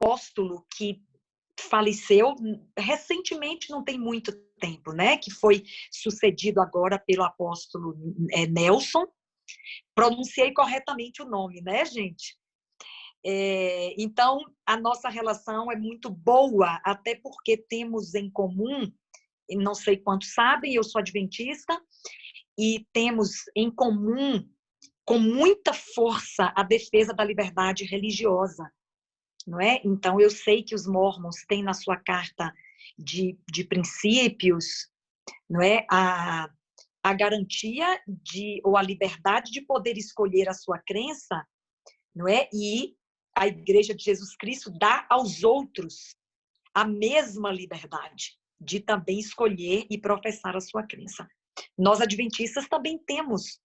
apóstolo que faleceu recentemente, não tem muito tempo, né? Que foi sucedido agora pelo apóstolo Nelson. Pronunciei corretamente o nome, né, gente? Então, a nossa relação é muito boa, até porque temos em comum, não sei quantos sabem, eu sou adventista, e temos em comum, com muita força, a defesa da liberdade religiosa, não é? Então, eu sei que os mormons têm na sua carta de princípios, não é? A garantia ou a liberdade de poder escolher a sua crença, não é? E a Igreja de Jesus Cristo dá aos outros a mesma liberdade de também escolher e professar a sua crença. Nós, adventistas, também temos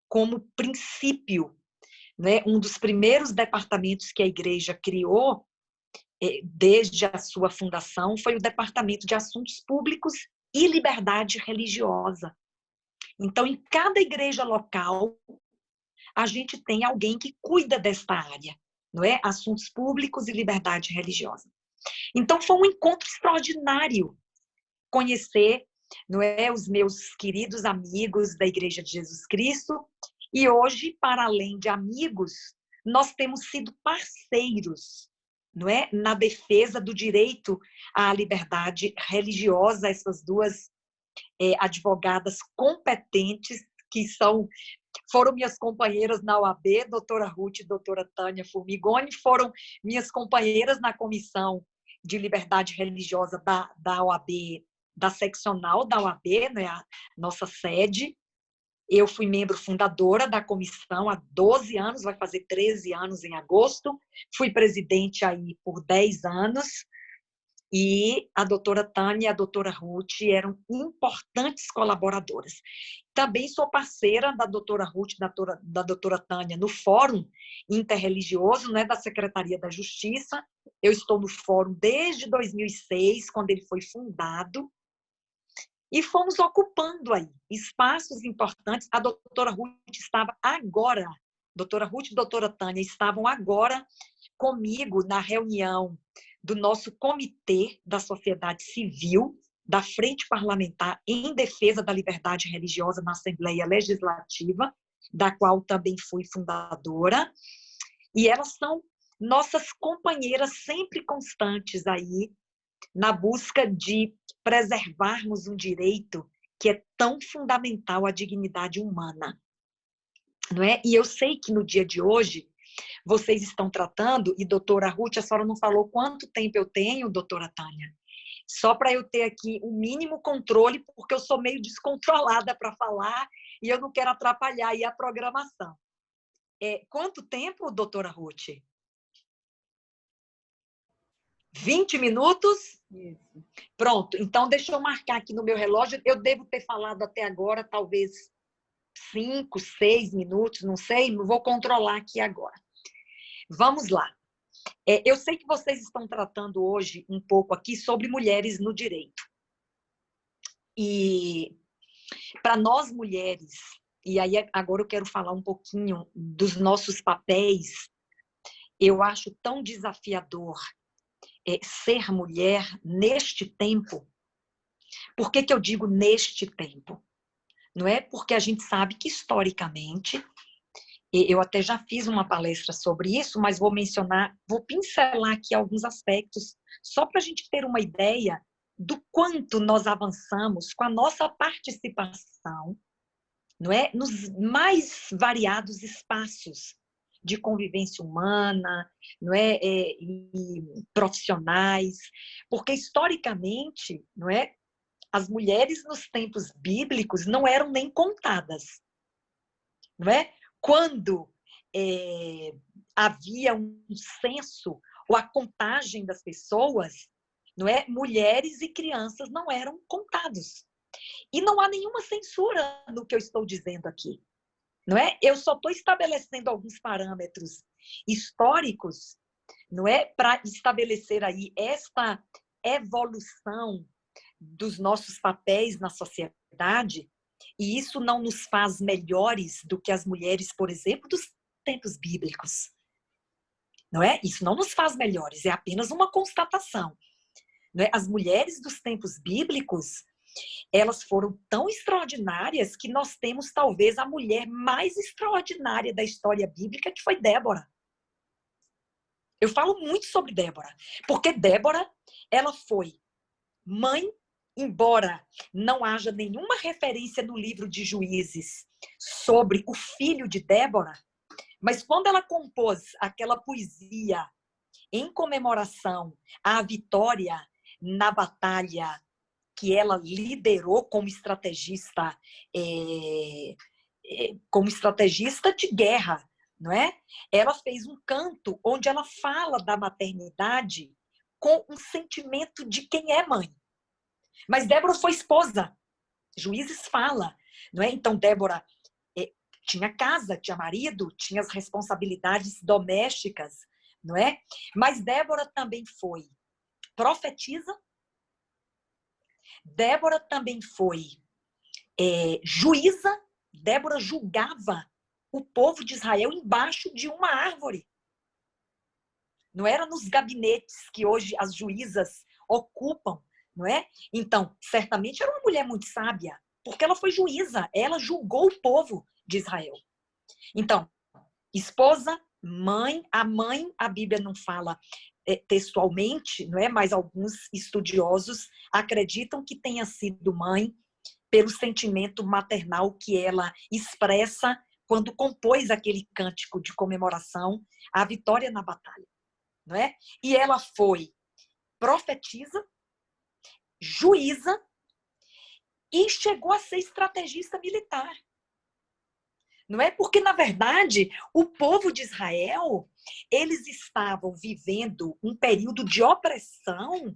como princípio, né, um dos primeiros departamentos que a Igreja criou, desde a sua fundação, foi o Departamento de Assuntos Públicos e Liberdade Religiosa. Então, em cada igreja local, a gente tem alguém que cuida desta área, não é? Assuntos públicos e liberdade religiosa. Então, foi um encontro extraordinário conhecer, não é, os meus queridos amigos da Igreja de Jesus Cristo. E hoje, para além de amigos, nós temos sido parceiros, não é, na defesa do direito à liberdade religiosa. Essas duas advogadas competentes que foram minhas companheiras na OAB, doutora Ruth e doutora Tânia Formigoni, foram minhas companheiras na Comissão de Liberdade Religiosa da OAB, da seccional da OAB, né, a nossa sede. Eu fui membro fundadora da comissão há 12 anos, vai fazer 13 anos em agosto. Fui presidente aí por 10 anos. E a doutora Tânia e a doutora Ruth eram importantes colaboradoras. Também sou parceira da doutora Ruth e da doutora Tânia no Fórum Interreligioso, né, da Secretaria da Justiça. Eu estou no Fórum desde 2006, quando ele foi fundado, e fomos ocupando aí espaços importantes. A doutora Ruth estava agora, doutora Ruth e doutora Tânia estavam agora comigo na reunião do nosso comitê da sociedade civil, da Frente Parlamentar em Defesa da Liberdade Religiosa na Assembleia Legislativa, da qual também fui fundadora, e elas são nossas companheiras sempre constantes aí na busca de preservarmos um direito que é tão fundamental à dignidade humana, não é? E eu sei que no dia de hoje vocês estão tratando, e doutora Ruth, a senhora não falou quanto tempo eu tenho, doutora Tânia, só para eu ter aqui o mínimo controle, porque eu sou meio descontrolada para falar e eu não quero atrapalhar aí a programação. Quanto tempo, doutora Ruth? 20 minutos? Isso. Pronto, então deixa eu marcar aqui no meu relógio. Eu devo ter falado até agora, talvez 5, 6 minutos, não sei, não vou controlar aqui agora. Vamos lá. Eu sei que vocês estão tratando hoje um pouco aqui sobre mulheres no direito. E para nós mulheres, e aí agora eu quero falar um pouquinho dos nossos papéis, eu acho tão desafiador ser mulher neste tempo. Por que eu digo neste tempo? Não é porque a gente sabe que, historicamente, eu até já fiz uma palestra sobre isso, mas vou pincelar aqui alguns aspectos, só para a gente ter uma ideia do quanto nós avançamos com a nossa participação, não é, nos mais variados espaços de convivência humana, não é, e profissionais, porque historicamente, não é, as mulheres nos tempos bíblicos não eram nem contadas, não é? Quando havia um censo ou a contagem das pessoas, não é? Mulheres e crianças não eram contados. E não há nenhuma censura no que eu estou dizendo aqui, não é? Eu só estou estabelecendo alguns parâmetros históricos, não é, para estabelecer aí esta evolução dos nossos papéis na sociedade, e isso não nos faz melhores do que as mulheres, por exemplo, dos tempos bíblicos. não é? Isso não nos faz melhores, é apenas uma constatação. Não é? As mulheres dos tempos bíblicos, elas foram tão extraordinárias que nós temos talvez a mulher mais extraordinária da história bíblica, que foi Débora. Eu falo muito sobre Débora, porque Débora, ela foi mãe, embora não haja nenhuma referência no livro de Juízes sobre o filho de Débora, mas quando ela compôs aquela poesia em comemoração à vitória na batalha que ela liderou como estrategista de guerra, não é? Ela fez um canto onde ela fala da maternidade com um sentimento de quem é mãe. Mas Débora foi esposa. Juízes fala, não é? Então Débora tinha casa, tinha marido, tinha as responsabilidades domésticas, não é? Mas Débora também foi profetisa. Débora também foi juíza. Débora julgava o povo de Israel embaixo de uma árvore. Não era nos gabinetes que hoje as juízas ocupam, não é? Então, certamente era uma mulher muito sábia, porque ela foi juíza, ela julgou o povo de Israel. Então, esposa, mãe, a Bíblia não fala textualmente, não é? Mas alguns estudiosos acreditam que tenha sido mãe pelo sentimento maternal que ela expressa quando compôs aquele cântico de comemoração à vitória na batalha, não é? E ela foi profetisa, juíza e chegou a ser estrategista militar. Não é? Porque, na verdade, o povo de Israel, eles estavam vivendo um período de opressão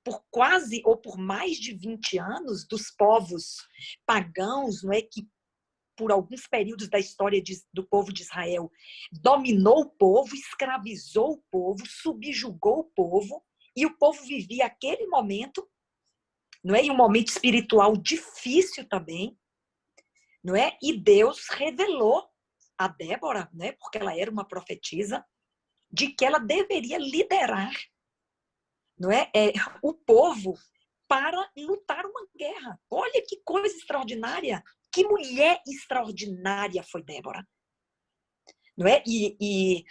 por quase ou por mais de 20 anos dos povos pagãos, não é? Que por alguns períodos da história do povo de Israel dominou o povo, escravizou o povo, subjugou o povo, e o povo vivia aquele momento, não é? E um momento espiritual difícil também, não é? E Deus revelou a Débora, né, porque ela era uma profetisa, de que ela deveria liderar, não é, o povo para lutar uma guerra. Olha que coisa extraordinária, que mulher extraordinária foi Débora. Não é? E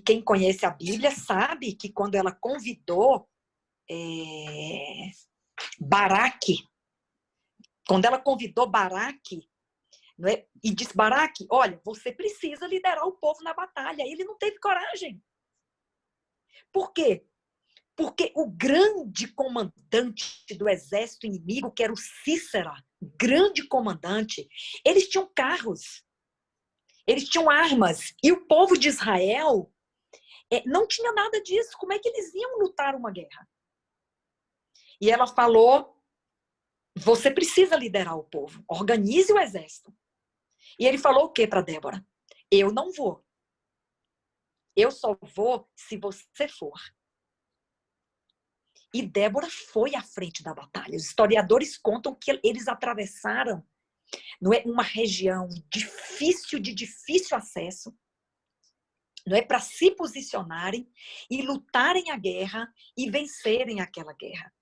quem conhece a Bíblia sabe que quando ela convidou Baraque, não é? E disse, Baraque, olha, você precisa liderar o povo na batalha. Ele não teve coragem. Por quê? Porque o grande comandante do exército inimigo, que era o Cícera, grande comandante, eles tinham carros, eles tinham armas, e o povo de Israel não tinha nada disso. Como é que eles iam lutar uma guerra? E ela falou, você precisa liderar o povo, organize o exército. E ele falou o quê para Débora? Eu não vou. Eu só vou se você for. E Débora foi à frente da batalha. Os historiadores contam que eles atravessaram, não é, uma região de difícil acesso, não é, para se posicionarem e lutarem a guerra e vencerem aquela guerra.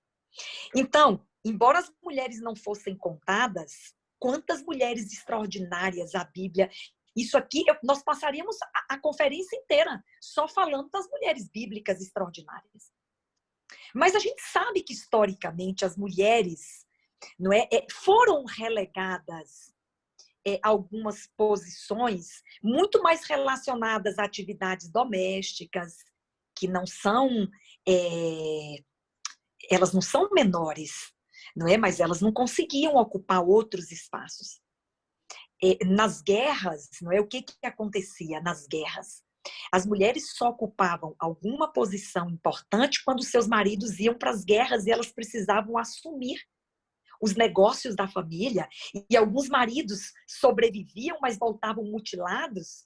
Então, embora as mulheres não fossem contadas, quantas mulheres extraordinárias a Bíblia... Isso aqui, nós passaríamos a conferência inteira só falando das mulheres bíblicas extraordinárias. Mas a gente sabe que, historicamente, as mulheres, não é, foram relegadas a algumas posições muito mais relacionadas a atividades domésticas, que não são... elas não são menores, não é? Mas elas não conseguiam ocupar outros espaços. Nas guerras, não é? O que acontecia nas guerras? As mulheres só ocupavam alguma posição importante quando seus maridos iam para as guerras e elas precisavam assumir os negócios da família. E alguns maridos sobreviviam, mas voltavam mutilados,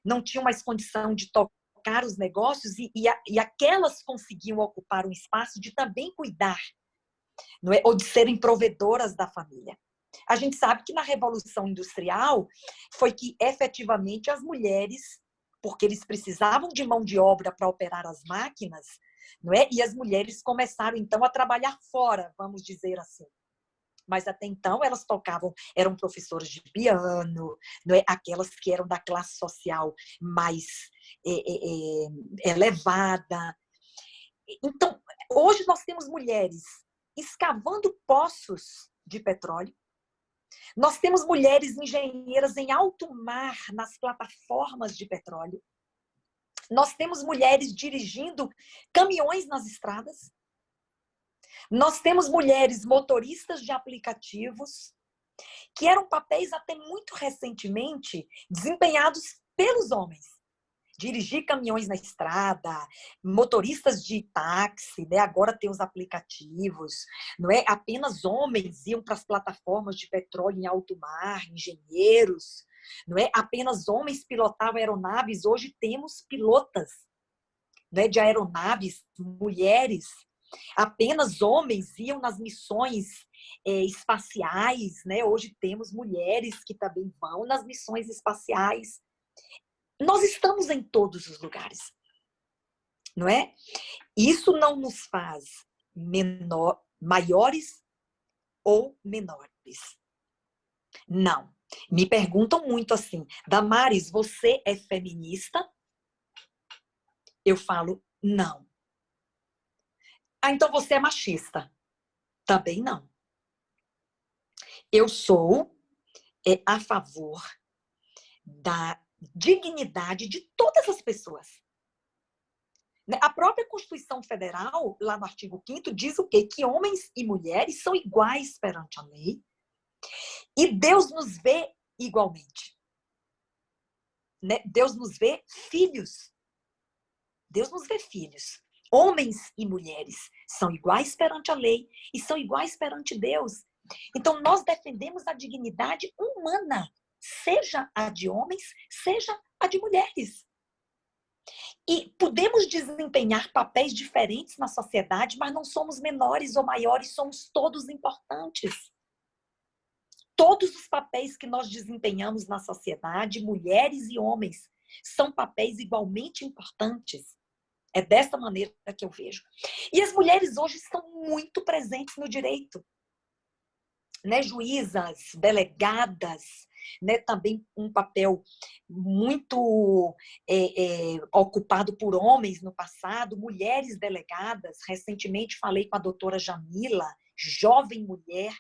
não tinham mais condição de tocar os negócios, e aquelas conseguiam ocupar um espaço de também cuidar, não é? Ou de serem provedoras da família. A gente sabe que na Revolução Industrial foi que efetivamente as mulheres porque eles precisavam de mão de obra para operar as máquinas, não é? E as mulheres começaram, então, a trabalhar fora, vamos dizer assim. Mas até então elas tocavam, eram professoras de piano, não é? Aquelas que eram da classe social mais elevada. Então, hoje nós temos mulheres escavando poços de petróleo, nós temos mulheres engenheiras em alto mar, nas plataformas de petróleo, nós temos mulheres dirigindo caminhões nas estradas, nós temos mulheres motoristas de aplicativos, que eram papéis até muito recentemente desempenhados pelos homens. Dirigir caminhões na estrada, motoristas de táxi, né? Agora tem os aplicativos, não é? Apenas homens iam para as plataformas de petróleo em alto mar, engenheiros, não é? Apenas homens pilotavam aeronaves, hoje temos pilotas, né, de aeronaves, mulheres. Apenas homens iam nas missões espaciais, né? Hoje temos mulheres que também vão nas missões espaciais. Nós estamos em todos os lugares, não é? Isso não nos faz maiores ou menores. Não. Me perguntam muito assim, Damares, você é feminista? Eu falo, não. Ah, então você é machista? Também não. Eu sou a favor da dignidade de todas as pessoas. A própria Constituição Federal, lá no artigo 5º, diz o quê? Que homens e mulheres são iguais perante a lei e Deus nos vê igualmente. Né? Deus nos vê filhos. Deus nos vê filhos. Homens e mulheres são iguais perante a lei e são iguais perante Deus. Então, nós defendemos a dignidade humana, seja a de homens, seja a de mulheres. E podemos desempenhar papéis diferentes na sociedade, mas não somos menores ou maiores, somos todos importantes. Todos os papéis que nós desempenhamos na sociedade, mulheres e homens, são papéis igualmente importantes. É dessa maneira que eu vejo. E as mulheres hoje estão muito presentes no direito. Né? Juízas, delegadas, né? Também um papel muito ocupado por homens no passado, mulheres delegadas. Recentemente falei com a doutora Jamila, jovem mulher,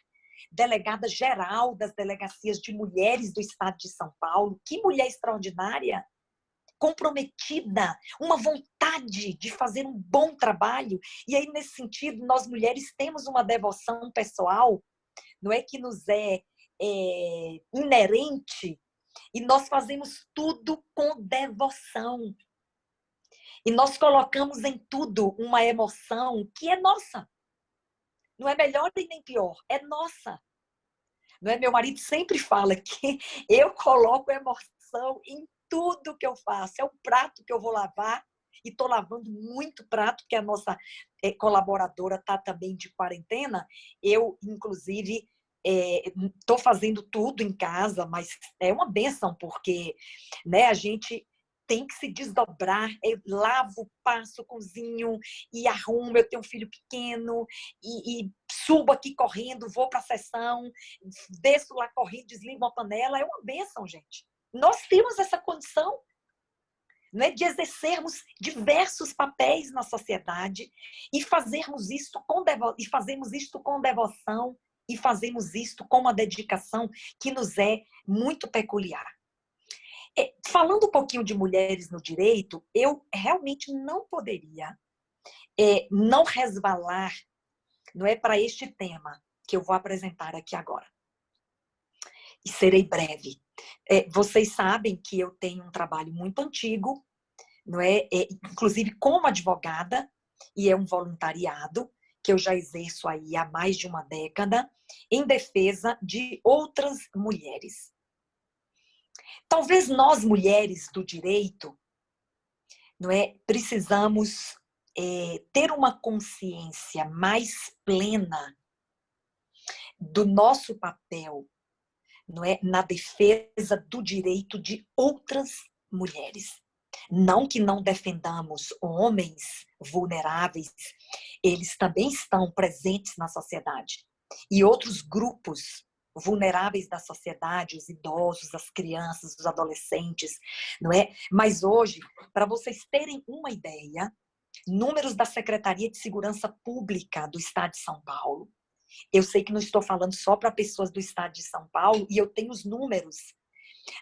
delegada geral das delegacias de mulheres do estado de São Paulo. Que mulher extraordinária! Comprometida, uma vontade de fazer um bom trabalho. E aí, nesse sentido, nós mulheres temos uma devoção pessoal, não é que nos é inerente, e nós fazemos tudo com devoção. E nós colocamos em tudo uma emoção que é nossa. Não é melhor e nem pior, é nossa. Não é? Meu marido sempre fala que eu coloco emoção em tudo que eu faço. É o prato que eu vou lavar, e estou lavando muito prato, porque a nossa colaboradora está também de quarentena. Eu, inclusive, estou fazendo tudo em casa, mas é uma bênção, porque, né, a gente tem que se desdobrar. Eu lavo, passo, cozinho e arrumo. Eu tenho um filho pequeno e subo aqui correndo, vou para a sessão, desço lá correndo, desligo uma panela. É uma bênção, gente. Nós temos essa condição, né, de exercermos diversos papéis na sociedade e fazermos isto com devoção e fazemos isto com uma dedicação que nos é muito peculiar. Falando um pouquinho de mulheres no direito, eu realmente não poderia não resvalar, não é, para este tema que eu vou apresentar aqui agora. E serei breve. Vocês sabem que eu tenho um trabalho muito antigo, não é? Inclusive como advogada, e é um voluntariado que eu já exerço aí há mais de uma década, em defesa de outras mulheres. Talvez nós, mulheres do direito, não é, precisamos ter uma consciência mais plena do nosso papel, não é, na defesa do direito de outras mulheres. Não que não defendamos homens vulneráveis, eles também estão presentes na sociedade. E outros grupos vulneráveis da sociedade, os idosos, as crianças, os adolescentes, não é? Mas hoje, para vocês terem uma ideia, números da Secretaria de Segurança Pública do Estado de São Paulo, eu sei que não estou falando só para pessoas do Estado de São Paulo, e eu tenho os números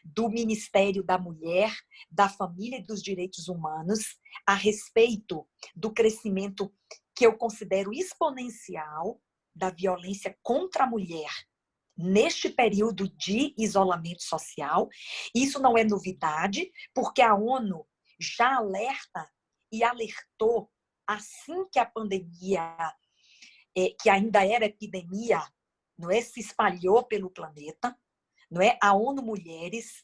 do Ministério da Mulher, da Família e dos Direitos Humanos a respeito do crescimento que eu considero exponencial da violência contra a mulher neste período de isolamento social. Isso não é novidade, porque a ONU já alerta e alertou assim que a pandemia, que ainda era epidemia, não é, se espalhou pelo planeta, não é? A ONU Mulheres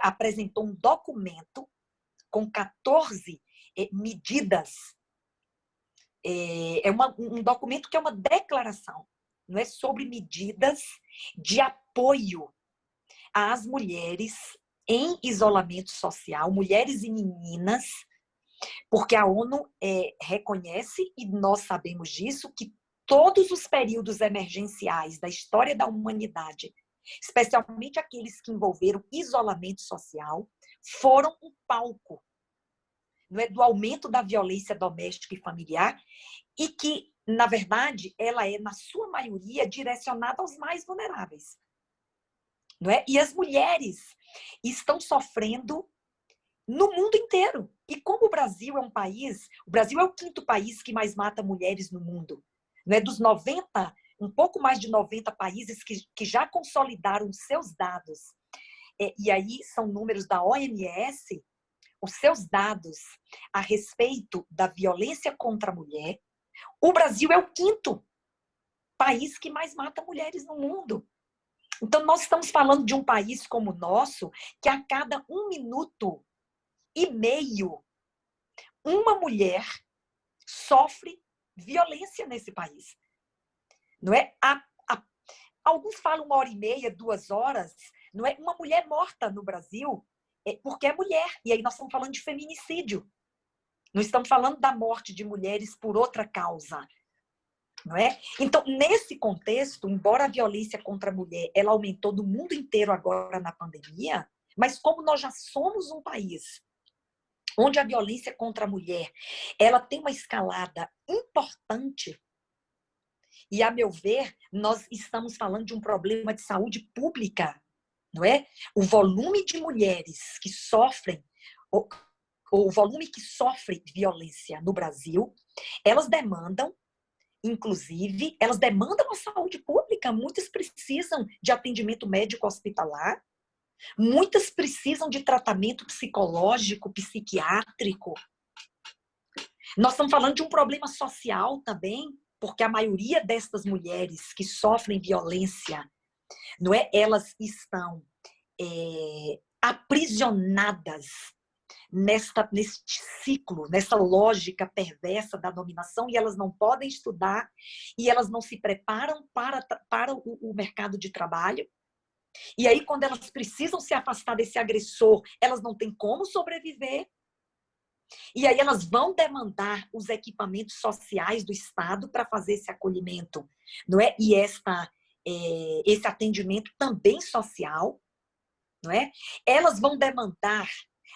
apresentou um documento com 14 medidas. Um documento que é uma declaração, não é, sobre medidas de apoio às mulheres em isolamento social, mulheres e meninas, porque a ONU reconhece, e nós sabemos disso, que todos os períodos emergenciais da história da humanidade, especialmente aqueles que envolveram isolamento social, foram um palco, não é, do aumento da violência doméstica e familiar, e que, na verdade, ela é, na sua maioria, direcionada aos mais vulneráveis. Não é? E as mulheres estão sofrendo no mundo inteiro. E como o Brasil é um país, o Brasil é o 5º país que mais mata mulheres no mundo. Não é? Dos 90, um pouco mais de 90 países que já consolidaram seus dados, e aí são números da OMS, os seus dados a respeito da violência contra a mulher, o Brasil é o 5º país que mais mata mulheres no mundo. Então, nós estamos falando de um país como o nosso, que a cada 1 minuto e meio, uma mulher sofre violência nesse país. Não é? Alguns falam 1h30, 2 horas, não é? Uma mulher morta no Brasil porque é mulher. E aí nós estamos falando de feminicídio. Não estamos falando da morte de mulheres por outra causa. Não é? Então, nesse contexto, embora a violência contra a mulher ela aumentou no mundo inteiro agora na pandemia, mas como nós já somos um país onde a violência contra a mulher ela tem uma escalada importante, e, a meu ver, nós estamos falando de um problema de saúde pública, não é? O volume de mulheres que sofrem, o volume que sofre violência no Brasil, elas demandam, inclusive, elas demandam a saúde pública. Muitas precisam de atendimento médico hospitalar, muitas precisam de tratamento psicológico, psiquiátrico. Nós estamos falando de um problema social também, porque a maioria destas mulheres que sofrem violência, não é? Elas estão aprisionadas neste ciclo, nessa lógica perversa da dominação, e elas não podem estudar, e elas não se preparam para o mercado de trabalho. E aí, quando elas precisam se afastar desse agressor, elas não têm como sobreviver. E aí elas vão demandar os equipamentos sociais do Estado para fazer esse acolhimento, não é? E esse atendimento também social, não é? Elas vão demandar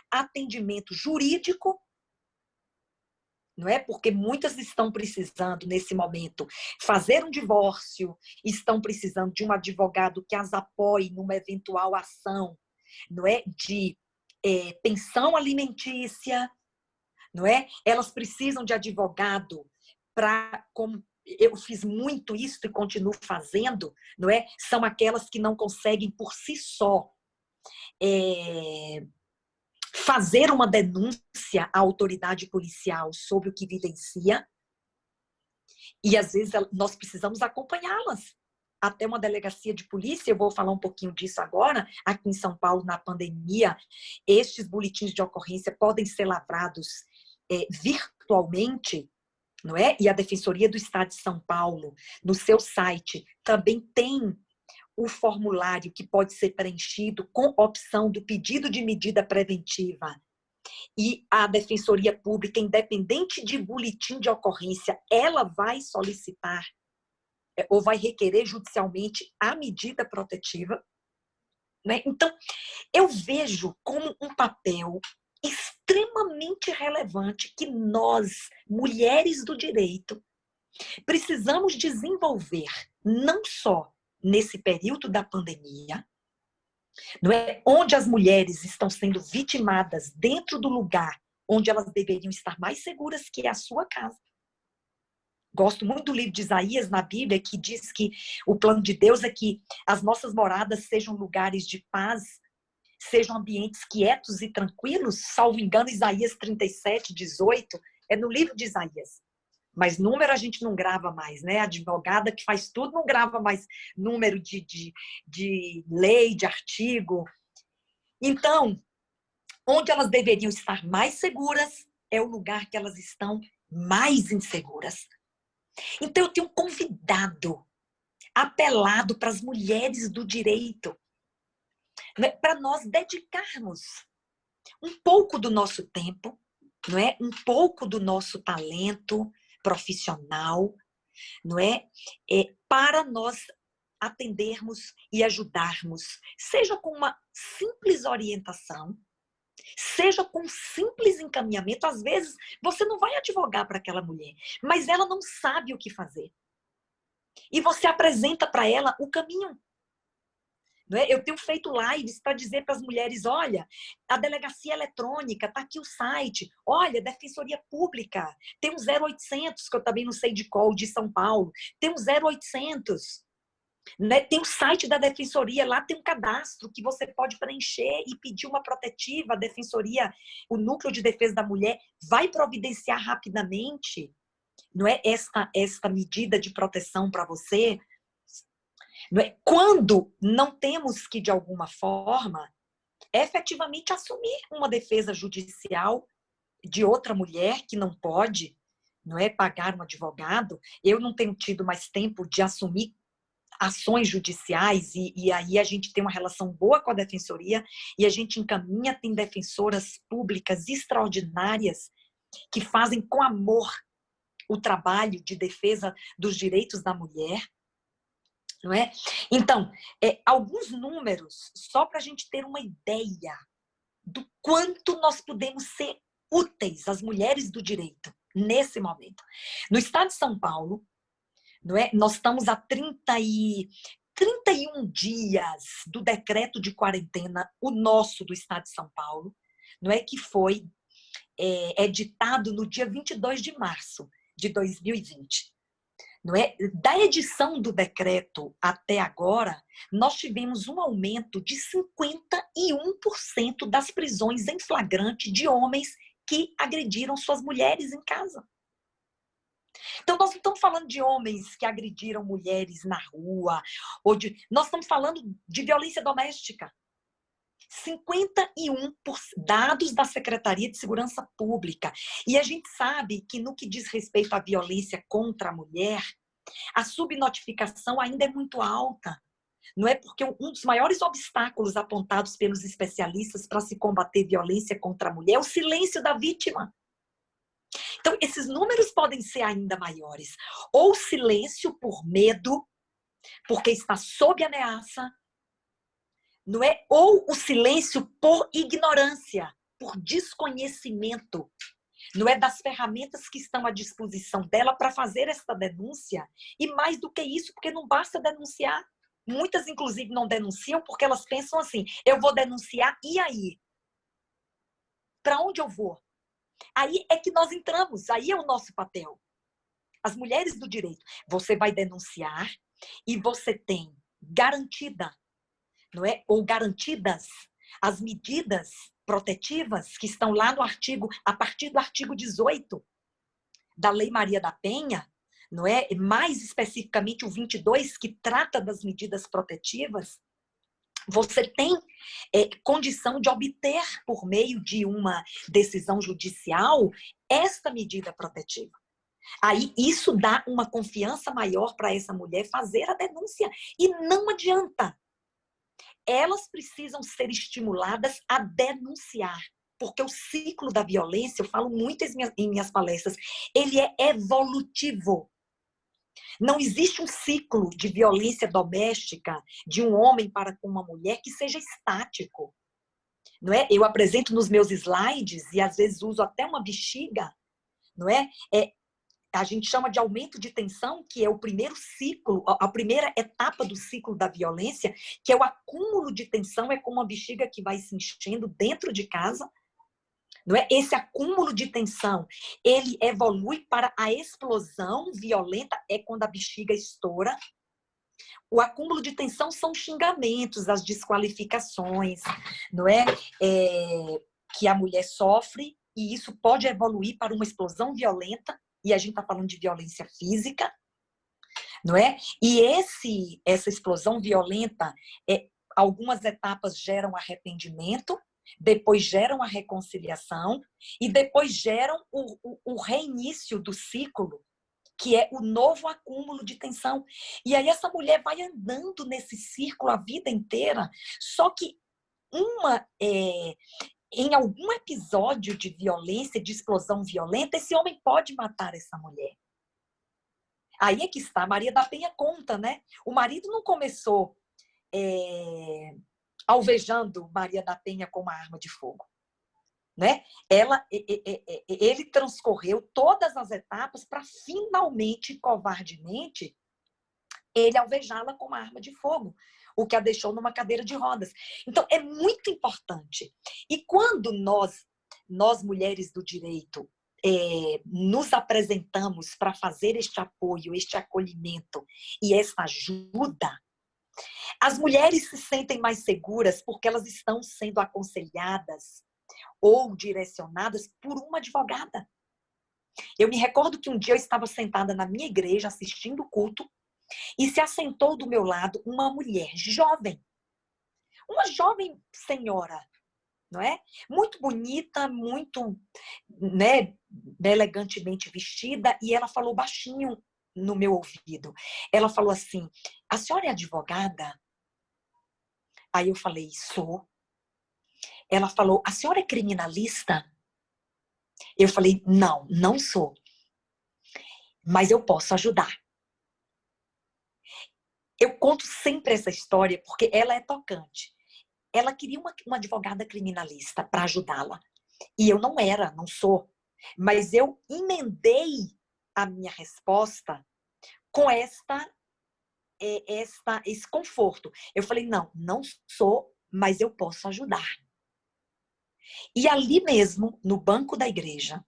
atendimento jurídico, não é? Porque muitas estão precisando, nesse momento, fazer um divórcio, estão precisando de um advogado que as apoie numa eventual ação, não é? De pensão alimentícia, não é? Elas precisam de advogado para, como eu fiz muito isso e continuo fazendo, não é? São aquelas que não conseguem por si só fazer uma denúncia à autoridade policial sobre o que vivencia, e às vezes nós precisamos acompanhá-las até uma delegacia de polícia. Eu vou falar um pouquinho disso agora. Aqui em São Paulo, na pandemia, estes boletins de ocorrência podem ser lavrados virtualmente, não é? E a Defensoria do Estado de São Paulo, no seu site, também tem o formulário que pode ser preenchido com opção do pedido de medida preventiva E a Defensoria Pública, independente de boletim de ocorrência, ela vai solicitar ou vai requerer judicialmente a medida protetiva, né? Então, eu vejo como um papel extremamente relevante que nós, mulheres do direito, precisamos desenvolver, não só nesse período da pandemia, não é? Onde as mulheres estão sendo vitimadas dentro do lugar onde elas deveriam estar mais seguras, que é a sua casa. Gosto muito do livro de Isaías na Bíblia, que diz que o plano de Deus é que as nossas moradas sejam lugares de paz, sejam ambientes quietos e tranquilos. Salvo engano, Isaías 37:18, é no livro de Isaías. Mas número a gente não grava mais, né? A advogada que faz tudo não grava mais número de lei, de artigo. Então, onde elas deveriam estar mais seguras é o lugar que elas estão mais inseguras. Então, eu tenho convidado, apelado para as mulheres do direito, né, para nós dedicarmos um pouco do nosso tempo, não é? Um pouco do nosso talento profissional, não é? Para nós atendermos e ajudarmos, seja com uma simples orientação, seja com um simples encaminhamento. Às vezes, você não vai advogar para aquela mulher, mas ela não sabe o que fazer. E você apresenta para ela o caminho. Não é? Eu tenho feito lives para dizer para as mulheres, olha, a delegacia eletrônica, está aqui o site, olha, Defensoria Pública, tem um 0800, que eu também não sei de qual, de São Paulo, tem um 0800, né? Tem o site da Defensoria, lá tem um cadastro que você pode preencher e pedir uma protetiva. A Defensoria, o Núcleo de Defesa da Mulher, vai providenciar rapidamente, não é, esta medida de proteção para você. Não é? Quando não temos que, de alguma forma, efetivamente assumir uma defesa judicial de outra mulher que não pode, não é, pagar um advogado. Eu não tenho tido mais tempo de assumir ações judiciais e aí a gente tem uma relação boa com a Defensoria e a gente encaminha, tem defensoras públicas extraordinárias que fazem com amor o trabalho de defesa dos direitos da mulher, não é? Então, alguns números, só para a gente ter uma ideia do quanto nós podemos ser úteis, as mulheres do direito, nesse momento. No estado de São Paulo, não é? Nós estamos a 31 dias do decreto de quarentena, o nosso do estado de São Paulo, não é, que foi editado no dia 22 de março de 2020. Não é? Da edição do decreto até agora, nós tivemos um aumento de 51% das prisões em flagrante de homens que agrediram suas mulheres em casa. Então, nós não estamos falando de homens que agrediram mulheres na rua, nós estamos falando de violência doméstica. 51% dados da Secretaria de Segurança Pública. E a gente sabe que no que diz respeito à violência contra a mulher, a subnotificação ainda é muito alta. Não é? Porque um dos maiores obstáculos apontados pelos especialistas para se combater violência contra a mulher é o silêncio da vítima. Então, esses números podem ser ainda maiores. Ou silêncio por medo, porque está sob ameaça, não é? Ou o silêncio por ignorância, por desconhecimento, não é, das ferramentas que estão à disposição dela para fazer essa denúncia. E mais do que isso, porque não basta denunciar. Muitas, inclusive, não denunciam porque elas pensam assim, eu vou denunciar, e aí? Para onde eu vou? Aí é que nós entramos, aí é o nosso papel. As mulheres do direito, você vai denunciar e você tem garantida, não é? Ou garantidas as medidas protetivas que estão lá no artigo, a partir do artigo 18 da Lei Maria da Penha, não é? Mais especificamente o 22, que trata das medidas protetivas. Você tem condição de obter, por meio de uma decisão judicial, esta medida protetiva. Aí isso dá uma confiança maior para essa mulher fazer a denúncia. E não adianta. Elas precisam ser estimuladas a denunciar. Porque o ciclo da violência, eu falo muito em minhas palestras, ele é evolutivo. Não existe um ciclo de violência doméstica de um homem para com uma mulher que seja estático. Não é? Eu apresento nos meus slides e às vezes uso até uma bexiga, não é? A gente chama de aumento de tensão, que é o primeiro ciclo, a primeira etapa do ciclo da violência, que é o acúmulo de tensão, é como uma bexiga que vai se enchendo dentro de casa, não é? Esse acúmulo de tensão, ele evolui para a explosão violenta, é quando a bexiga estoura. O acúmulo de tensão são os xingamentos, as desqualificações, não é? Que a mulher sofre, e isso pode evoluir para uma explosão violenta, e a gente está falando de violência física, não é? E essa explosão violenta, algumas etapas geram arrependimento, depois geram a reconciliação, e depois geram o reinício do ciclo, que é o novo acúmulo de tensão. E aí essa mulher vai andando nesse círculo a vida inteira, só que em algum episódio de violência, de explosão violenta, esse homem pode matar essa mulher. Aí é que está, Maria da Penha conta, né? O marido não começou alvejando Maria da Penha com uma arma de fogo, né? Ele transcorreu todas as etapas para finalmente, covardemente, ele alvejá-la com uma arma de fogo, o que a deixou numa cadeira de rodas. Então, é muito importante. E quando nós mulheres do direito, nos apresentamos para fazer este apoio, este acolhimento e essa ajuda, as mulheres se sentem mais seguras porque elas estão sendo aconselhadas ou direcionadas por uma advogada. Eu me recordo que um dia eu estava sentada na minha igreja assistindo o culto e se assentou do meu lado uma mulher jovem, uma jovem senhora, não é? Muito bonita, muito, né, elegantemente vestida, e ela falou baixinho no meu ouvido. Ela falou assim: "A senhora é advogada?" Aí eu falei: "Sou." Ela falou: "A senhora é criminalista?" Eu falei: "Não, não sou. Mas eu posso ajudar." Eu conto sempre essa história porque ela é tocante. Ela queria uma advogada criminalista para ajudá-la. E eu não sou. Mas eu emendei a minha resposta com esse conforto. Eu falei: não sou, mas eu posso ajudar. E ali mesmo, no banco da igreja,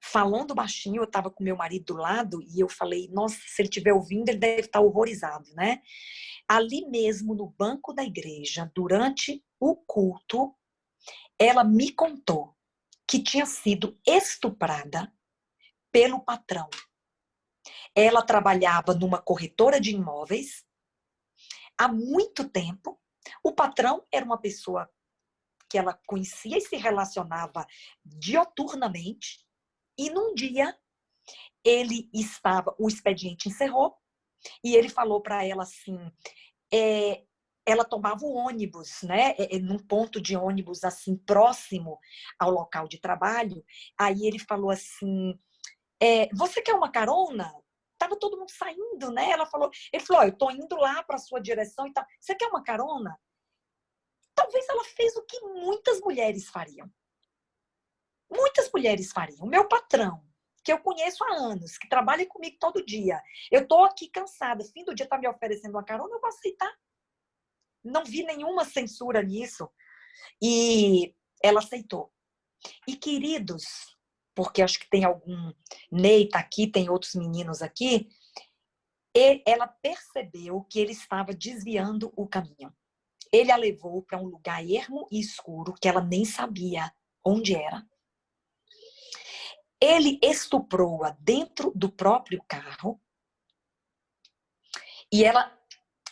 falando baixinho, eu estava com meu marido do lado e eu falei: nossa, se ele estiver ouvindo, ele deve estar horrorizado, né? Ali mesmo, no banco da igreja, durante o culto, ela me contou que tinha sido estuprada pelo patrão. Ela trabalhava numa corretora de imóveis há muito tempo. O patrão era uma pessoa que ela conhecia e se relacionava dioturnamente. E num dia, o expediente encerrou e ele falou para ela assim, ela tomava o ônibus, né, num ponto de ônibus assim próximo ao local de trabalho. Aí ele falou assim: você quer uma carona? Tava todo mundo saindo, né? Ele falou: eu tô indo lá para sua direção e tal. Você quer uma carona? Talvez ela fez o que muitas mulheres fariam. Muitas mulheres fariam. O meu patrão, que eu conheço há anos, que trabalha comigo todo dia, eu tô aqui cansada, fim do dia tá me oferecendo uma carona, eu vou aceitar. Não vi nenhuma censura nisso. E ela aceitou. E, queridos, porque acho que tem algum... Ney tá aqui, tem outros meninos aqui. Ela percebeu que ele estava desviando o caminho. Ele a levou para um lugar ermo e escuro que ela nem sabia onde era. Ele estuprou-a dentro do próprio carro. E ela,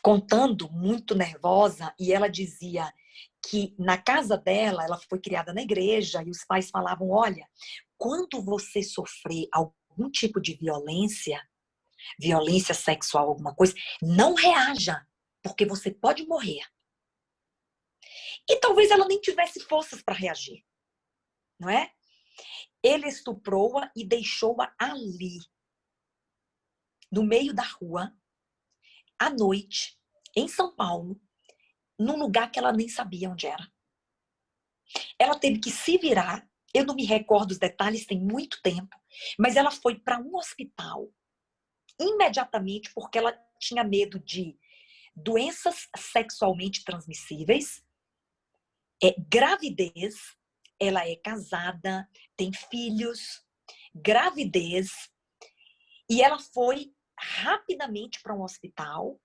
contando, muito nervosa, e ela dizia que na casa dela, ela foi criada na igreja, e os pais falavam: olha, quando você sofrer algum tipo de violência sexual, alguma coisa, não reaja, porque você pode morrer. E talvez ela nem tivesse forças para reagir. não é? Ele estuprou-a e deixou-a ali, no meio da rua, à noite, em São Paulo, num lugar que ela nem sabia onde era. Ela teve que se virar, eu não me recordo os detalhes, tem muito tempo, mas ela foi para um hospital imediatamente porque ela tinha medo de doenças sexualmente transmissíveis, gravidez, ela é casada, tem filhos, gravidez, e ela foi rapidamente para um hospital,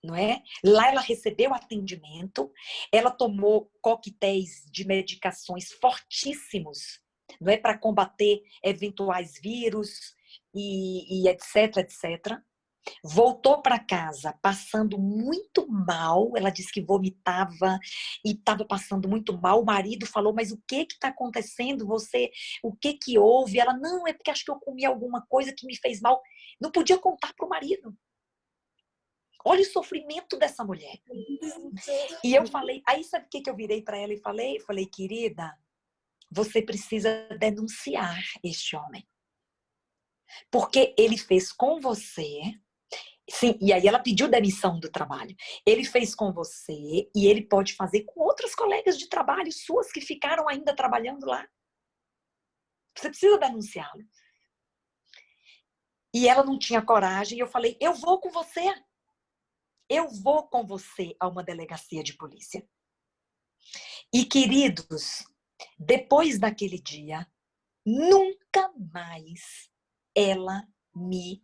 não é? Lá ela recebeu atendimento, ela tomou coquetéis de medicações fortíssimos, não é, para combater eventuais vírus e etc, etc. Voltou para casa passando muito mal, ela disse que vomitava e estava passando muito mal. O marido falou, mas o que está acontecendo? O que houve? Ela, não, é porque acho que eu comi alguma coisa que me fez mal. Não podia contar para o marido. Olha o sofrimento dessa mulher. E eu falei, aí sabe o que eu virei para ela e falei? Falei, querida, você precisa denunciar este homem. Porque ele fez com você. Sim, e aí ela pediu demissão do trabalho. Ele fez com você e ele pode fazer com outras colegas de trabalho suas que ficaram ainda trabalhando lá. Você precisa denunciá-lo. E ela não tinha coragem. E eu falei, eu vou com você. Eu vou com você a uma delegacia de polícia. E, queridos, depois daquele dia, nunca mais ela me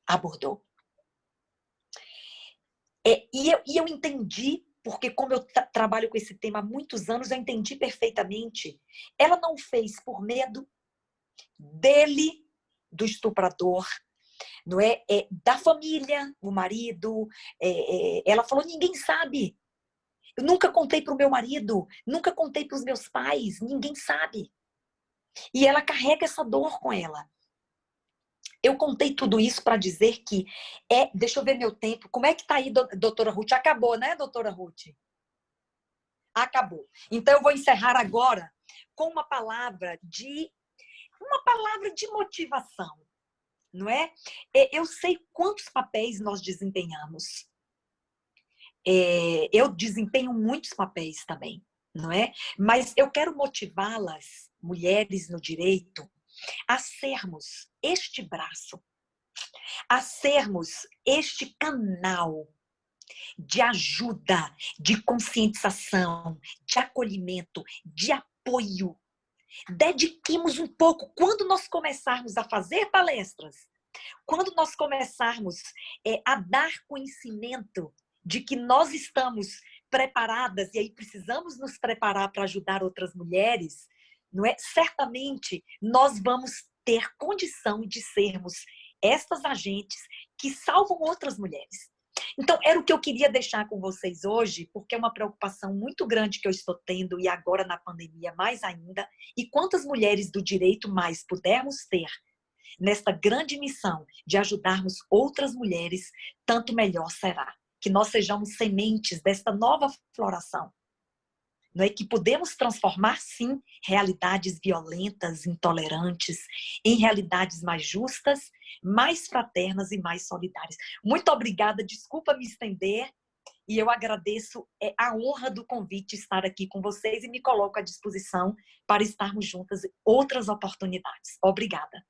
abordou. E eu entendi, porque como eu trabalho com esse tema há muitos anos, eu entendi perfeitamente. Ela não fez por medo dele, do estuprador, não é? Da família, o marido. Ela falou, ninguém sabe. Eu nunca contei para o meu marido, nunca contei para os meus pais, ninguém sabe. E ela carrega essa dor com ela. Eu contei tudo isso para dizer que deixa eu ver meu tempo. Como é que tá aí, doutora Ruth? Acabou, né, doutora Ruth? Acabou. Então eu vou encerrar agora com uma palavra de motivação, não é? Eu sei quantos papéis nós desempenhamos. Eu desempenho muitos papéis também, não é? Mas eu quero motivá-las, mulheres no direito, a sermos este braço, a sermos este canal de ajuda, de conscientização, de acolhimento, de apoio. Dediquemos um pouco, quando nós começarmos a fazer palestras, quando nós começarmos a dar conhecimento de que nós estamos preparadas, e aí precisamos nos preparar para ajudar outras mulheres, não é? Certamente nós vamos ter condição de sermos estas agentes que salvam outras mulheres. Então, era o que eu queria deixar com vocês hoje, porque é uma preocupação muito grande que eu estou tendo, e agora na pandemia mais ainda, e quantas mulheres do direito mais pudermos ter nesta grande missão de ajudarmos outras mulheres, tanto melhor será. Que nós sejamos sementes desta nova floração. Não é? Que podemos transformar, sim, realidades violentas, intolerantes, em realidades mais justas, mais fraternas e mais solidárias. Muito obrigada, desculpa me estender, e eu agradeço a honra do convite estar aqui com vocês e me coloco à disposição para estarmos juntas em outras oportunidades. Obrigada.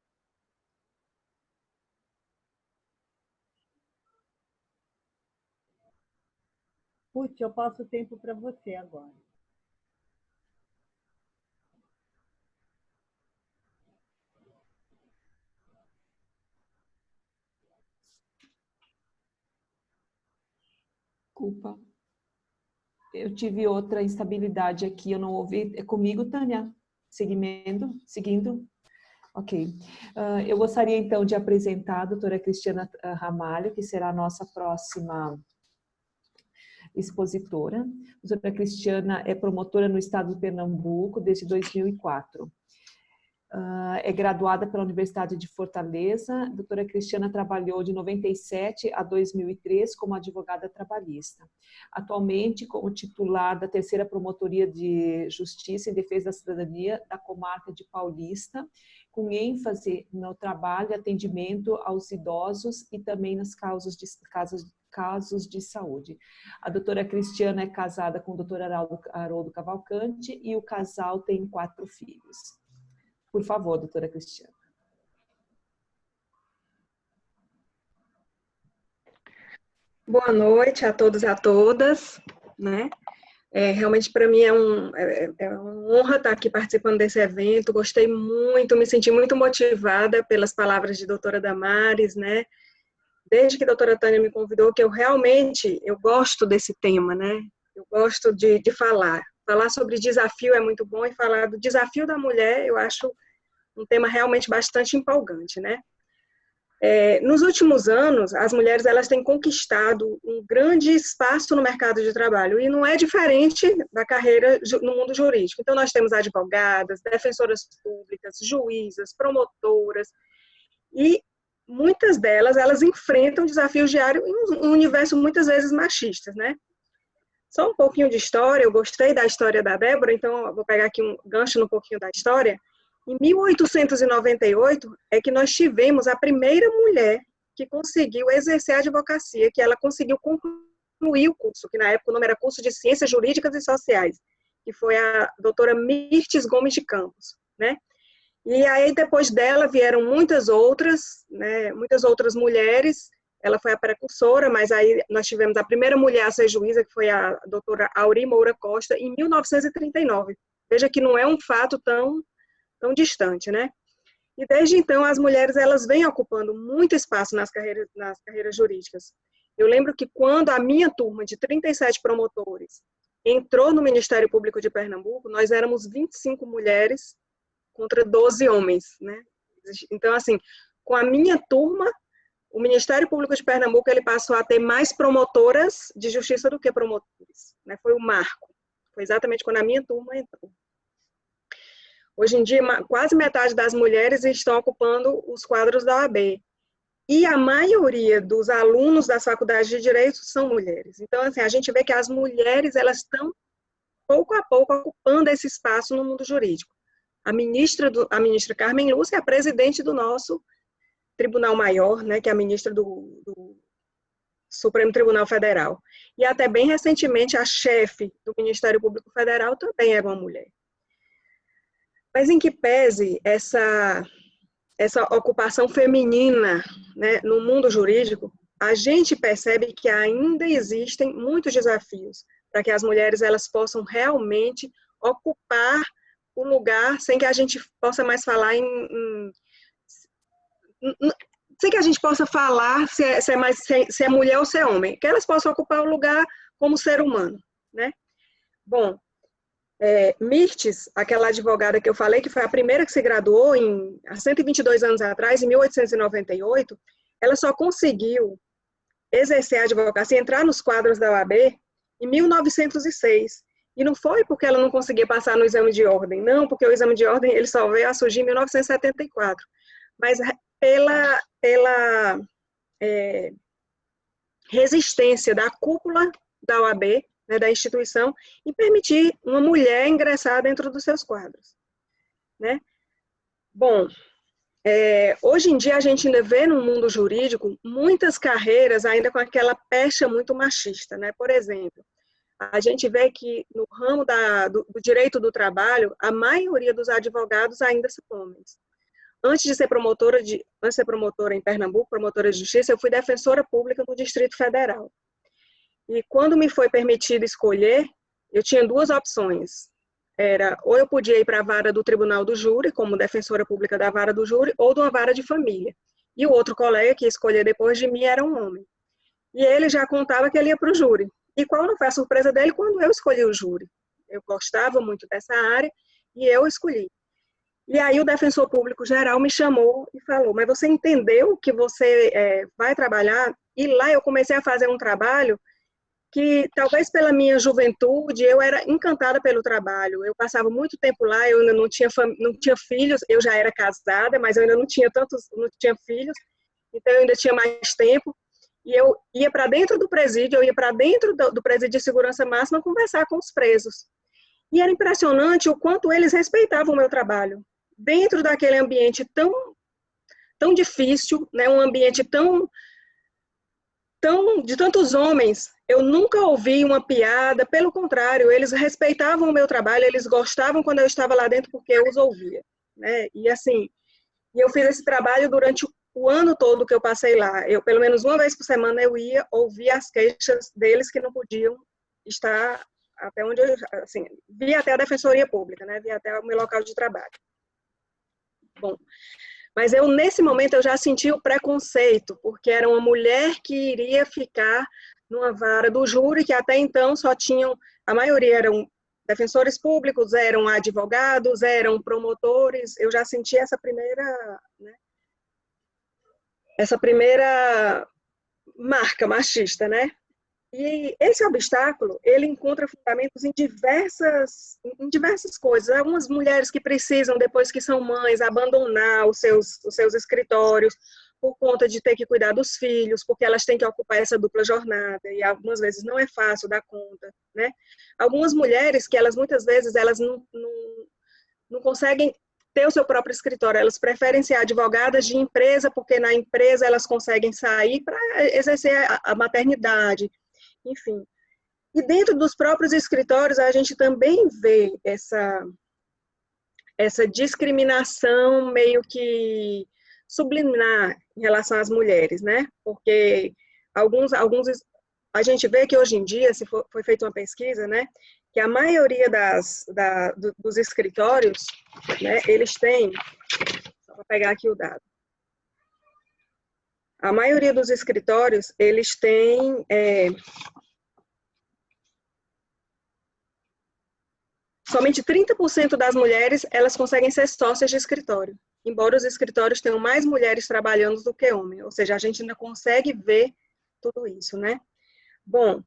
Ruth, eu passo o tempo para você agora. Desculpa. Eu tive outra instabilidade aqui, eu não ouvi. É comigo, Tânia? Seguindo? Ok. Eu gostaria, então, de apresentar a doutora Cristiana Ramalho, que será a nossa próxima expositora. A doutora Cristiana é promotora no estado de Pernambuco desde 2004. É graduada pela Universidade de Fortaleza. A doutora Cristiana trabalhou de 97 a 2003 como advogada trabalhista. Atualmente, como titular da terceira Promotoria de Justiça em Defesa da Cidadania da comarca de Paulista, com ênfase no trabalho e atendimento aos idosos e também nos casos de saúde. A doutora Cristiana é casada com o doutor Haroldo Cavalcante e o casal tem 4 filhos. Por favor, doutora Cristiana. Boa noite a todos e a todas, né? Realmente para mim é uma honra estar aqui participando desse evento. Gostei muito, me senti muito motivada pelas palavras de doutora Damares, né? Desde que a doutora Tânia me convidou, que eu gosto desse tema, né? Eu gosto de falar. Falar sobre desafio é muito bom e falar do desafio da mulher eu acho um tema realmente bastante empolgante, né? Nos últimos anos, as mulheres elas têm conquistado um grande espaço no mercado de trabalho e não é diferente da carreira no mundo jurídico. Então, nós temos advogadas, defensoras públicas, juízas, promotoras e muitas delas, elas enfrentam desafios diários em um universo muitas vezes machistas, né? Só um pouquinho de história, eu gostei da história da Débora, então eu vou pegar aqui um gancho no pouquinho da história. Em 1898 é que nós tivemos a primeira mulher que conseguiu exercer a advocacia, que ela conseguiu concluir o curso, que na época o nome era Curso de Ciências Jurídicas e Sociais, que foi a doutora Mirtes Gomes de Campos, né? E aí depois dela vieram muitas outras, né, muitas outras mulheres. Ela foi a precursora, mas aí nós tivemos a primeira mulher a ser juíza, que foi a doutora Aurí Moura Costa, em 1939. Veja que não é um fato tão distante, né? E desde então as mulheres elas vêm ocupando muito espaço nas carreiras jurídicas. Eu lembro que quando a minha turma de 37 promotores entrou no Ministério Público de Pernambuco, nós éramos 25 mulheres contra 12 homens, né? Então, assim, com a minha turma, o Ministério Público de Pernambuco ele passou a ter mais promotoras de justiça do que promotores, né? Foi o marco. Foi exatamente quando a minha turma entrou. Hoje em dia, quase metade das mulheres estão ocupando os quadros da OAB. E a maioria dos alunos das faculdades de Direito são mulheres. Então, assim, a gente vê que as mulheres elas estão, pouco a pouco, ocupando esse espaço no mundo jurídico. A ministra Carmen Lúcia é a presidente do nosso Tribunal Maior, né, que é a ministra do Supremo Tribunal Federal. E até bem recentemente, a chefe do Ministério Público Federal também era uma mulher. Mas em que pese essa ocupação feminina, né, no mundo jurídico, a gente percebe que ainda existem muitos desafios para que as mulheres elas possam realmente ocupar o lugar sem que a gente possa mais falar sem que a gente possa falar se é mulher ou se é homem, que elas possam ocupar o lugar como ser humano, né? Bom, Mirtes, aquela advogada que eu falei, que foi a primeira que se graduou há 122 anos atrás, em 1898, ela só conseguiu exercer a advocacia, entrar nos quadros da OAB em 1906. E não foi porque ela não conseguia passar no exame de ordem, não, porque o exame de ordem ele só veio a surgir em 1974. Mas pela resistência da cúpula da OAB, né, da instituição, e permitir uma mulher ingressar dentro dos seus quadros, né? Bom, hoje em dia a gente ainda vê no mundo jurídico muitas carreiras ainda com aquela pecha muito machista, né? Por exemplo, a gente vê que no ramo do direito do trabalho, a maioria dos advogados ainda são homens. Antes de ser promotora em Pernambuco, promotora de justiça, eu fui defensora pública no Distrito Federal. E quando me foi permitido escolher, eu tinha 2 opções. Ou eu podia ir para a vara do Tribunal do Júri, como defensora pública da vara do júri, ou de uma vara de família. E o outro colega que ia escolher depois de mim era um homem. E ele já contava que ele ia para o júri. E qual não foi a surpresa dele quando eu escolhi o júri? Eu gostava muito dessa área e eu escolhi. E aí o defensor público geral me chamou e falou, mas você entendeu que você vai trabalhar? E lá eu comecei a fazer um trabalho que talvez pela minha juventude eu era encantada pelo trabalho. Eu passava muito tempo lá, eu ainda não tinha filhos, eu já era casada, mas eu ainda não tinha filhos, então eu ainda tinha mais tempo. E eu ia para dentro do presídio, eu ia para dentro do presídio de segurança máxima conversar com os presos. E era impressionante o quanto eles respeitavam o meu trabalho. Dentro daquele ambiente tão difícil, né, um ambiente de tantos homens, eu nunca ouvi uma piada, pelo contrário, eles respeitavam o meu trabalho, eles gostavam quando eu estava lá dentro porque eu os ouvia, né? E assim, eu fiz esse trabalho durante o ano todo que eu passei lá. Eu, pelo menos uma vez por semana, eu ia ouvir as queixas deles que não podiam estar até onde eu, assim, via até a Defensoria Pública, né? Via até o meu local de trabalho. Bom, mas nesse momento, eu já senti o preconceito, porque era uma mulher que iria ficar numa vara do júri, que até então só tinham, a maioria eram defensores públicos, eram advogados, eram promotores. Eu já senti essa primeira marca machista, né? E esse obstáculo, ele encontra fundamentos em diversas coisas. Algumas mulheres que precisam, depois que são mães, abandonar os seus escritórios por conta de ter que cuidar dos filhos, porque elas têm que ocupar essa dupla jornada, e algumas vezes não é fácil dar conta, né? Algumas mulheres que muitas vezes não conseguem ter o seu próprio escritório, elas preferem ser advogadas de empresa, porque na empresa elas conseguem sair para exercer a maternidade, enfim. E dentro dos próprios escritórios, a gente também vê essa discriminação meio que subliminar em relação às mulheres, né? Porque a gente vê que hoje em dia, foi feita uma pesquisa, né? Que a maioria dos escritórios, né? Eles têm, só para pegar aqui o dado, a maioria dos escritórios, eles têm somente 30% das mulheres, elas conseguem ser sócias de escritório, embora os escritórios tenham mais mulheres trabalhando do que homens, ou seja, a gente ainda consegue ver tudo isso, né? Bom,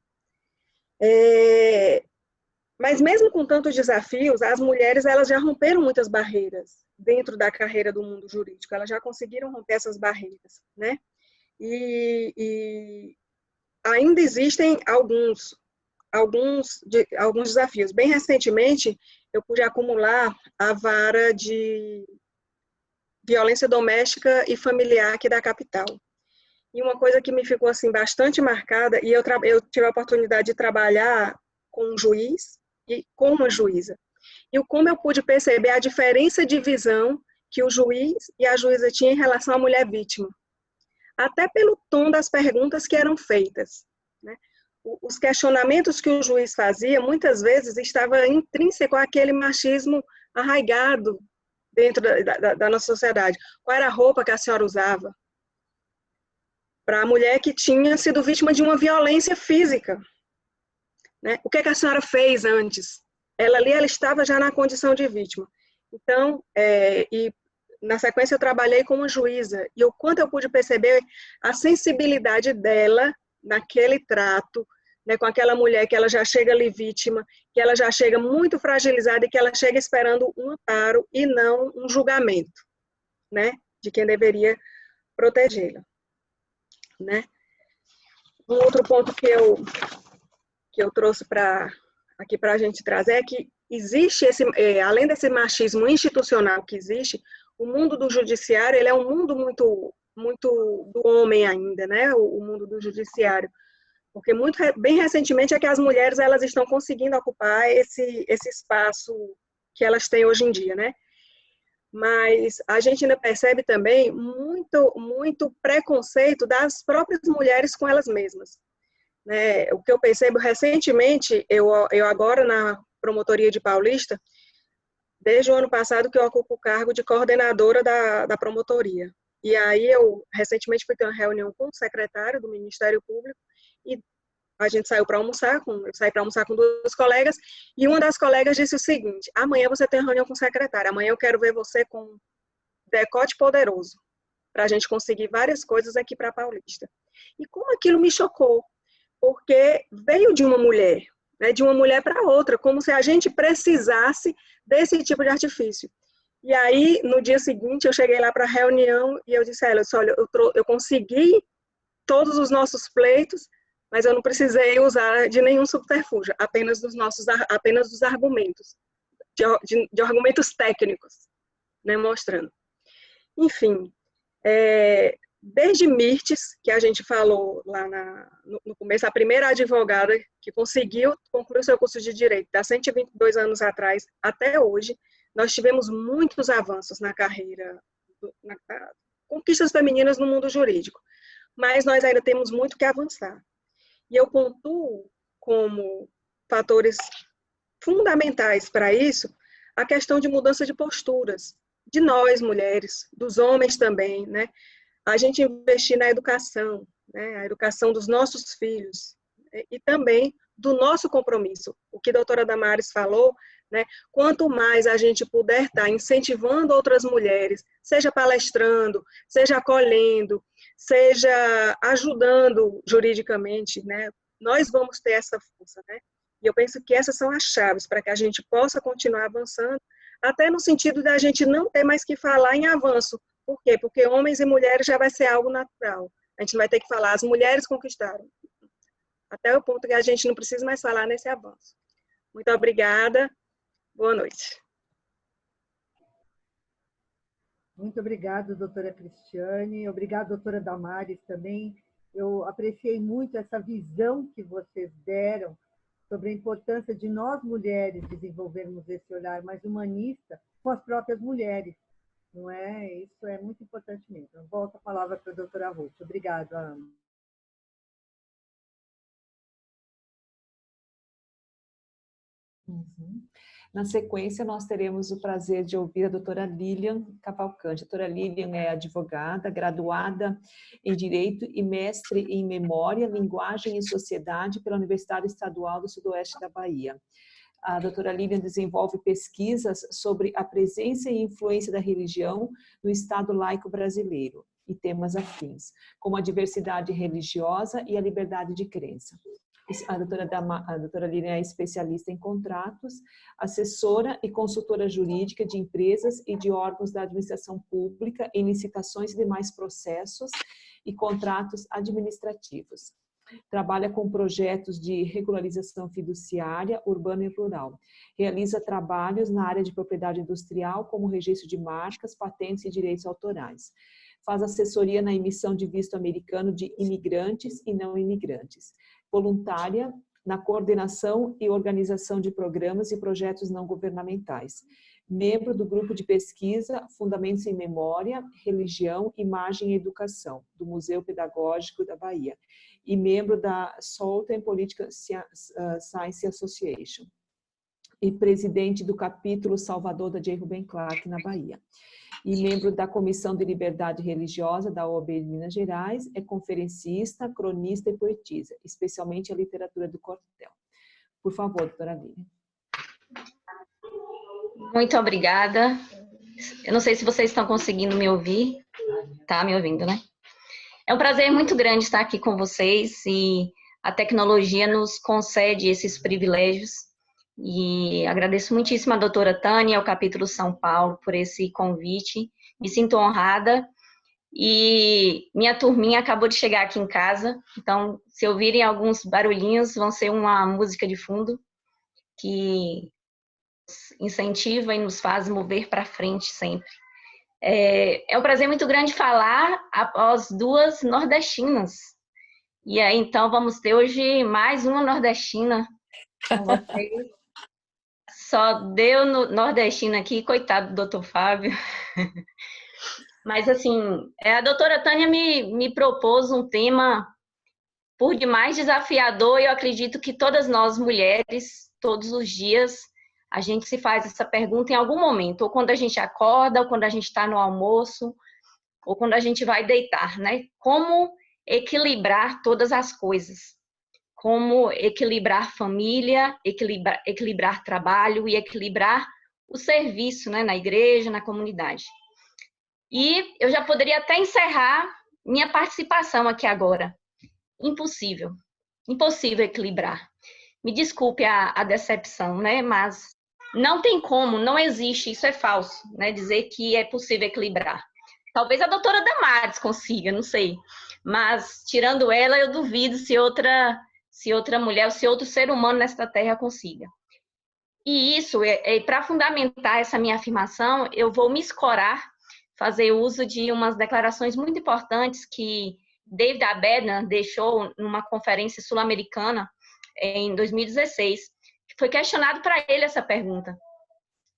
mas mesmo com tantos desafios, as mulheres, elas já romperam muitas barreiras dentro da carreira do mundo jurídico, elas já conseguiram romper essas barreiras, né? E ainda existem alguns desafios. Bem recentemente, eu pude acumular a vara de violência doméstica e familiar aqui da capital. E uma coisa que me ficou assim bastante marcada, e eu tive a oportunidade de trabalhar com um juiz e com uma juíza. E como eu pude perceber a diferença de visão que o juiz e a juíza tinham em relação à mulher vítima. Até pelo tom das perguntas que eram feitas, né? Os questionamentos que o juiz fazia, muitas vezes, estava intrínseco àquele machismo arraigado dentro da nossa sociedade. Qual era a roupa que a senhora usava? Para a mulher que tinha sido vítima de uma violência física, né? O que a senhora fez antes? Ela estava já na condição de vítima. Então, e na sequência eu trabalhei com uma juíza, e o quanto eu pude perceber a sensibilidade dela naquele trato, né, com aquela mulher que ela já chega ali vítima, que ela já chega muito fragilizada e que ela chega esperando um amparo e não um julgamento, né, de quem deveria protegê-la, né. Um outro ponto que eu trouxe aqui para a gente trazer é que existe além desse machismo institucional que existe, o mundo do judiciário, ele é um mundo muito, muito do homem ainda, né, o mundo do judiciário. Porque bem recentemente é que as mulheres elas estão conseguindo ocupar esse espaço que elas têm hoje em dia, né? Mas a gente ainda percebe também muito preconceito das próprias mulheres com elas mesmas, né? O que eu percebo recentemente, eu agora na promotoria de Paulista, desde o ano passado que eu ocupo o cargo de coordenadora da promotoria. E aí eu recentemente fui ter uma reunião com o secretário do Ministério Público e a gente saiu para almoçar, eu saí para almoçar com duas colegas, e uma das colegas disse o seguinte: amanhã você tem reunião com o secretário, amanhã eu quero ver você com decote poderoso, para a gente conseguir várias coisas aqui para Paulista. E como aquilo me chocou, porque veio de uma mulher, né, de uma mulher para outra, como se a gente precisasse desse tipo de artifício. E aí, no dia seguinte, eu cheguei lá para a reunião e eu disse a ela, olha, eu consegui todos os nossos pleitos, mas eu não precisei usar de nenhum subterfúgio, apenas dos argumentos, de argumentos técnicos, né, mostrando. Enfim, desde Mirtes, que a gente falou lá no começo, a primeira advogada que conseguiu concluir o seu curso de Direito, há 122 anos atrás, até hoje, nós tivemos muitos avanços na carreira, conquistas femininas no mundo jurídico, mas nós ainda temos muito que avançar. E eu pontuo como fatores fundamentais para isso a questão de mudança de posturas, de nós, mulheres, dos homens também, né? A gente investir na educação, né? A educação dos nossos filhos, né? E também do nosso compromisso. O que a doutora Damares falou, né? Quanto mais a gente puder estar incentivando outras mulheres, seja palestrando, seja acolhendo, seja ajudando juridicamente, né? Nós vamos ter essa força, né? E eu penso que essas são as chaves para que a gente possa continuar avançando, até no sentido da gente não ter mais que falar em avanço. Por quê? Porque homens e mulheres já vai ser algo natural. A gente não vai ter que falar, as mulheres conquistaram. Até o ponto que a gente não precisa mais falar nesse avanço. Muito obrigada. Boa noite. Muito obrigada, doutora Cristiane. Obrigada, doutora Damares, também. Eu apreciei muito essa visão que vocês deram sobre a importância de nós, mulheres, desenvolvermos esse olhar mais humanista com as próprias mulheres. Não é? Isso é muito importante mesmo. Eu volto a palavra para a doutora Ruth. Obrigada, Ana. Na sequência, nós teremos o prazer de ouvir a doutora Lilian Cavalcante. A doutora Lilian é advogada, graduada em Direito e mestre em Memória, Linguagem e Sociedade pela Universidade Estadual do Sudoeste da Bahia. A doutora Lilian desenvolve pesquisas sobre a presença e influência da religião no Estado laico brasileiro e temas afins, como a diversidade religiosa e a liberdade de crença. A doutora Lilian é especialista em contratos, assessora e consultora jurídica de empresas e de órgãos da administração pública em licitações e demais processos e contratos administrativos. Trabalha com projetos de regularização fiduciária, urbana e rural. Realiza trabalhos na área de propriedade industrial, como registro de marcas, patentes e direitos autorais. Faz assessoria na emissão de visto americano de imigrantes e não imigrantes. Voluntária na coordenação e organização de programas e projetos não governamentais. Membro do grupo de pesquisa Fundamentos em Memória, Religião, Imagem e Educação, do Museu Pedagógico da Bahia. E membro da Southern Political Science Association. E presidente do capítulo Salvador da J. Rubem Clark, na Bahia. E membro da Comissão de Liberdade Religiosa da OAB de Minas Gerais, é conferencista, cronista e poetisa, especialmente a literatura do cordel. Por favor, doutora Lilian. Muito obrigada. Eu não sei se vocês estão conseguindo me ouvir. Tá me ouvindo, né? É um prazer muito grande estar aqui com vocês e a tecnologia nos concede esses privilégios. E agradeço muitíssimo a doutora Tânia, ao capítulo São Paulo, por esse convite. Me sinto honrada. E minha turminha acabou de chegar aqui em casa, então, se ouvirem alguns barulhinhos, vão ser uma música de fundo que incentiva e nos faz mover para frente sempre. É um prazer muito grande falar após duas nordestinas. E aí, então, vamos ter hoje mais uma nordestina com vocês. Só deu no nordestino aqui, coitado do doutor Fábio. Mas, assim, a doutora Tânia me propôs um tema por demais desafiador, e eu acredito que todas nós, mulheres, todos os dias, a gente se faz essa pergunta em algum momento, ou quando a gente acorda, ou quando a gente está no almoço, ou quando a gente vai deitar, né? Como equilibrar todas as coisas? Como equilibrar família, equilibrar trabalho e equilibrar o serviço, né? Na igreja, na comunidade. E eu já poderia até encerrar minha participação aqui agora. Impossível. impossível equilibrar. Me desculpe a decepção, né? Mas não tem como, não existe, isso é falso, né? Dizer que é possível equilibrar. Talvez a doutora Damares consiga, não sei. Mas, tirando ela, eu duvido se outra mulher, se outro ser humano nesta terra consiga. E isso, para fundamentar essa minha afirmação, eu vou me escorar, fazer uso de umas declarações muito importantes que David Abedin deixou numa conferência sul-americana em 2016, que foi questionado para ele essa pergunta.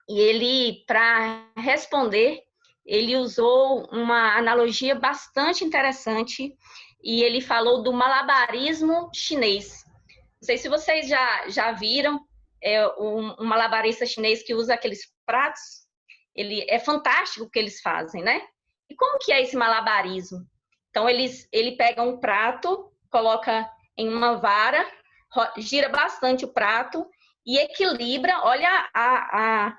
E ele, para responder, ele usou uma analogia bastante interessante e ele falou do malabarismo chinês. Não sei se vocês já viram um malabarista chinês que usa aqueles pratos. É fantástico o que eles fazem, né? E como que é esse malabarismo? Então, ele pega um prato, coloca em uma vara, gira bastante o prato e equilibra, olha a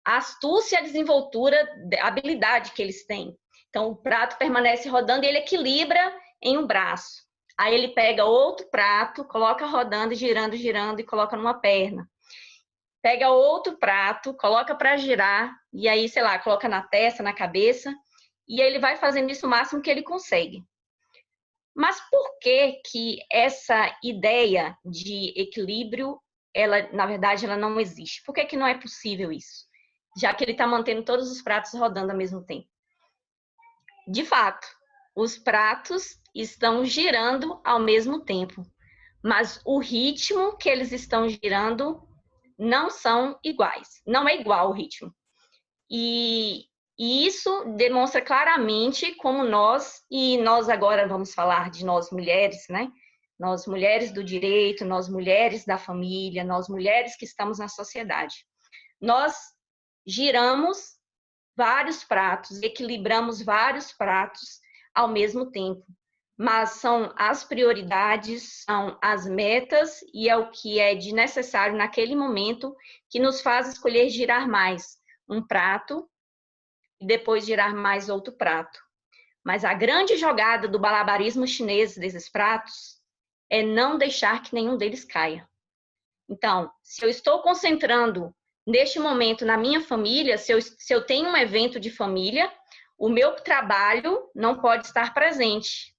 astúcia, a desenvoltura, a habilidade que eles têm. Então, o prato permanece rodando e ele equilibra em um braço. Aí ele pega outro prato, coloca rodando, girando, girando e coloca numa perna. Pega outro prato, coloca para girar e aí, sei lá, coloca na testa, na cabeça e aí ele vai fazendo isso o máximo que ele consegue. Mas por que que essa ideia de equilíbrio, na verdade, ela não existe? Por que que não é possível isso? Já que ele está mantendo todos os pratos rodando ao mesmo tempo. De fato, os pratos estão girando ao mesmo tempo, mas o ritmo que eles estão girando não são iguais, não é igual o ritmo. E isso demonstra claramente como nós agora vamos falar de nós mulheres, né? Nós mulheres do direito, nós mulheres da família, nós mulheres que estamos na sociedade. Nós giramos vários pratos, equilibramos vários pratos ao mesmo tempo, mas são as prioridades, são as metas e é o que é de necessário naquele momento que nos faz escolher girar mais um prato e depois girar mais outro prato. Mas a grande jogada do malabarismo chinês desses pratos é não deixar que nenhum deles caia. Então, se eu estou concentrando neste momento na minha família, se eu tenho um evento de família, o meu trabalho não pode estar presente.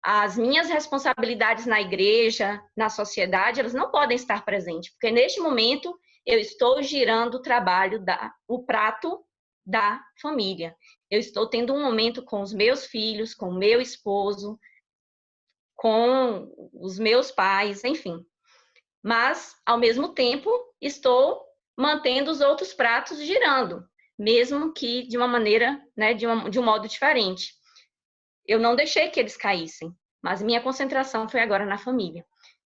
As minhas responsabilidades na igreja, na sociedade, elas não podem estar presentes, porque neste momento eu estou girando o trabalho, o prato da família. Eu estou tendo um momento com os meus filhos, com o meu esposo, com os meus pais, enfim. Mas, ao mesmo tempo, estou mantendo os outros pratos girando, mesmo que de uma maneira, né, de um modo diferente. Eu não deixei que eles caíssem, mas minha concentração foi agora na família.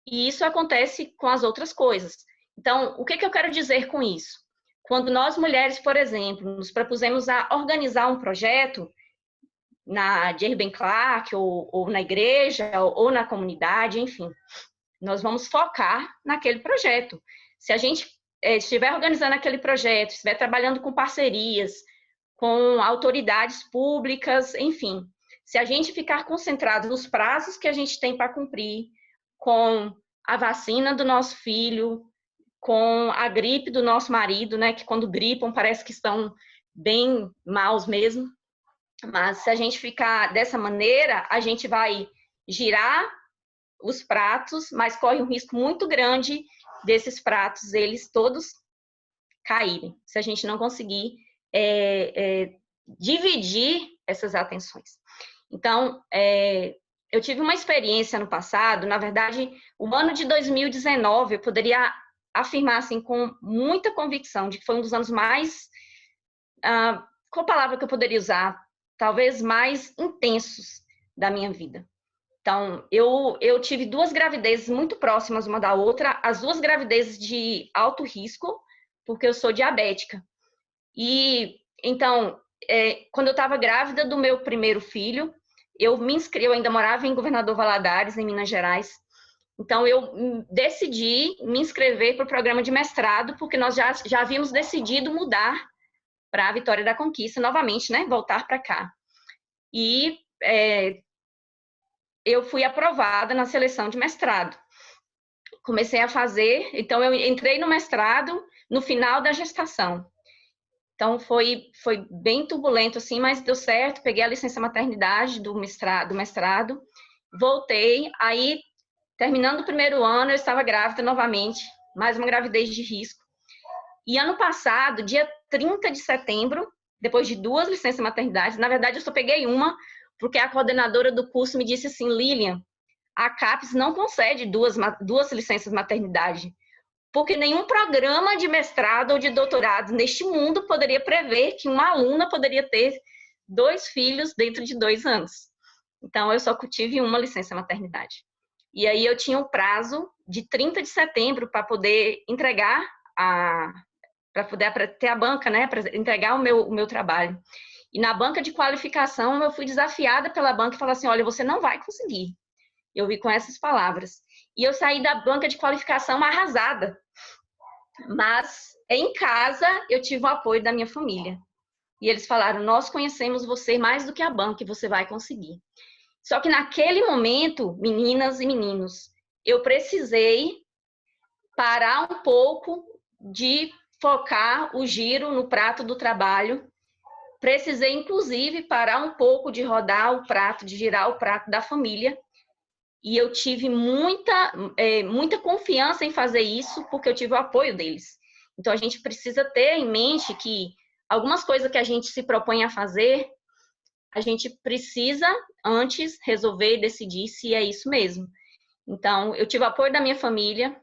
E isso acontece com as outras coisas. Então, o que eu quero dizer com isso? Quando nós mulheres, por exemplo, nos propusemos a organizar um projeto na J. Ben Clark, ou na igreja, ou na comunidade, enfim, nós vamos focar naquele projeto. Se a gente estiver organizando aquele projeto, estiver trabalhando com parcerias, com autoridades públicas, enfim, se a gente ficar concentrado nos prazos que a gente tem para cumprir, com a vacina do nosso filho, com a gripe do nosso marido, né, que quando gripam parece que estão bem maus mesmo, mas se a gente ficar dessa maneira, a gente vai girar os pratos, mas corre um risco muito grande desses pratos, eles todos caírem, se a gente não conseguir dividir essas atenções. Então, eu tive uma experiência no passado, na verdade, o ano de 2019, eu poderia afirmar assim, com muita convicção de que foi um dos anos mais, qual palavra que eu poderia usar? Talvez mais intensos da minha vida. Então, eu tive 2 gravidezes muito próximas uma da outra, as 2 gravidezes de alto risco, porque eu sou diabética. E, então, quando eu estava grávida do meu primeiro filho, eu ainda morava em Governador Valadares, em Minas Gerais. Então, eu decidi me inscrever para o programa de mestrado, porque nós já havíamos decidido mudar para a Vitória da Conquista novamente, né? Voltar para cá. E eu fui aprovada na seleção de mestrado. Comecei a fazer, então eu entrei no mestrado no final da gestação. Então foi bem turbulento assim, mas deu certo. Peguei a licença maternidade do mestrado, voltei. Aí, terminando o primeiro ano, eu estava grávida novamente, mais uma gravidez de risco. E ano passado, dia 30 de setembro, depois de 2 licenças maternidade, na verdade eu só peguei uma, porque a coordenadora do curso me disse assim: Lilian, a CAPES não concede duas licenças maternidade, porque nenhum programa de mestrado ou de doutorado neste mundo poderia prever que uma aluna poderia ter 2 filhos dentro de 2 anos. Então, eu só tive uma licença maternidade. E aí eu tinha o prazo de 30 de setembro para poder entregar para poder ter a banca, né, para entregar o meu trabalho. E na banca de qualificação, eu fui desafiada pela banca e falou assim: olha, você não vai conseguir. Eu vi com essas palavras. E eu saí da banca de qualificação arrasada. Mas em casa eu tive o apoio da minha família. E eles falaram: nós conhecemos você mais do que a banca e você vai conseguir. Só que naquele momento, meninas e meninos, eu precisei parar um pouco de focar o giro no prato do trabalho. Precisei, inclusive, parar um pouco de rodar o prato, de girar o prato da família. E eu tive muita confiança em fazer isso, porque eu tive o apoio deles. Então, a gente precisa ter em mente que algumas coisas que a gente se propõe a fazer, a gente precisa antes resolver e decidir se é isso mesmo. Então, eu tive o apoio da minha família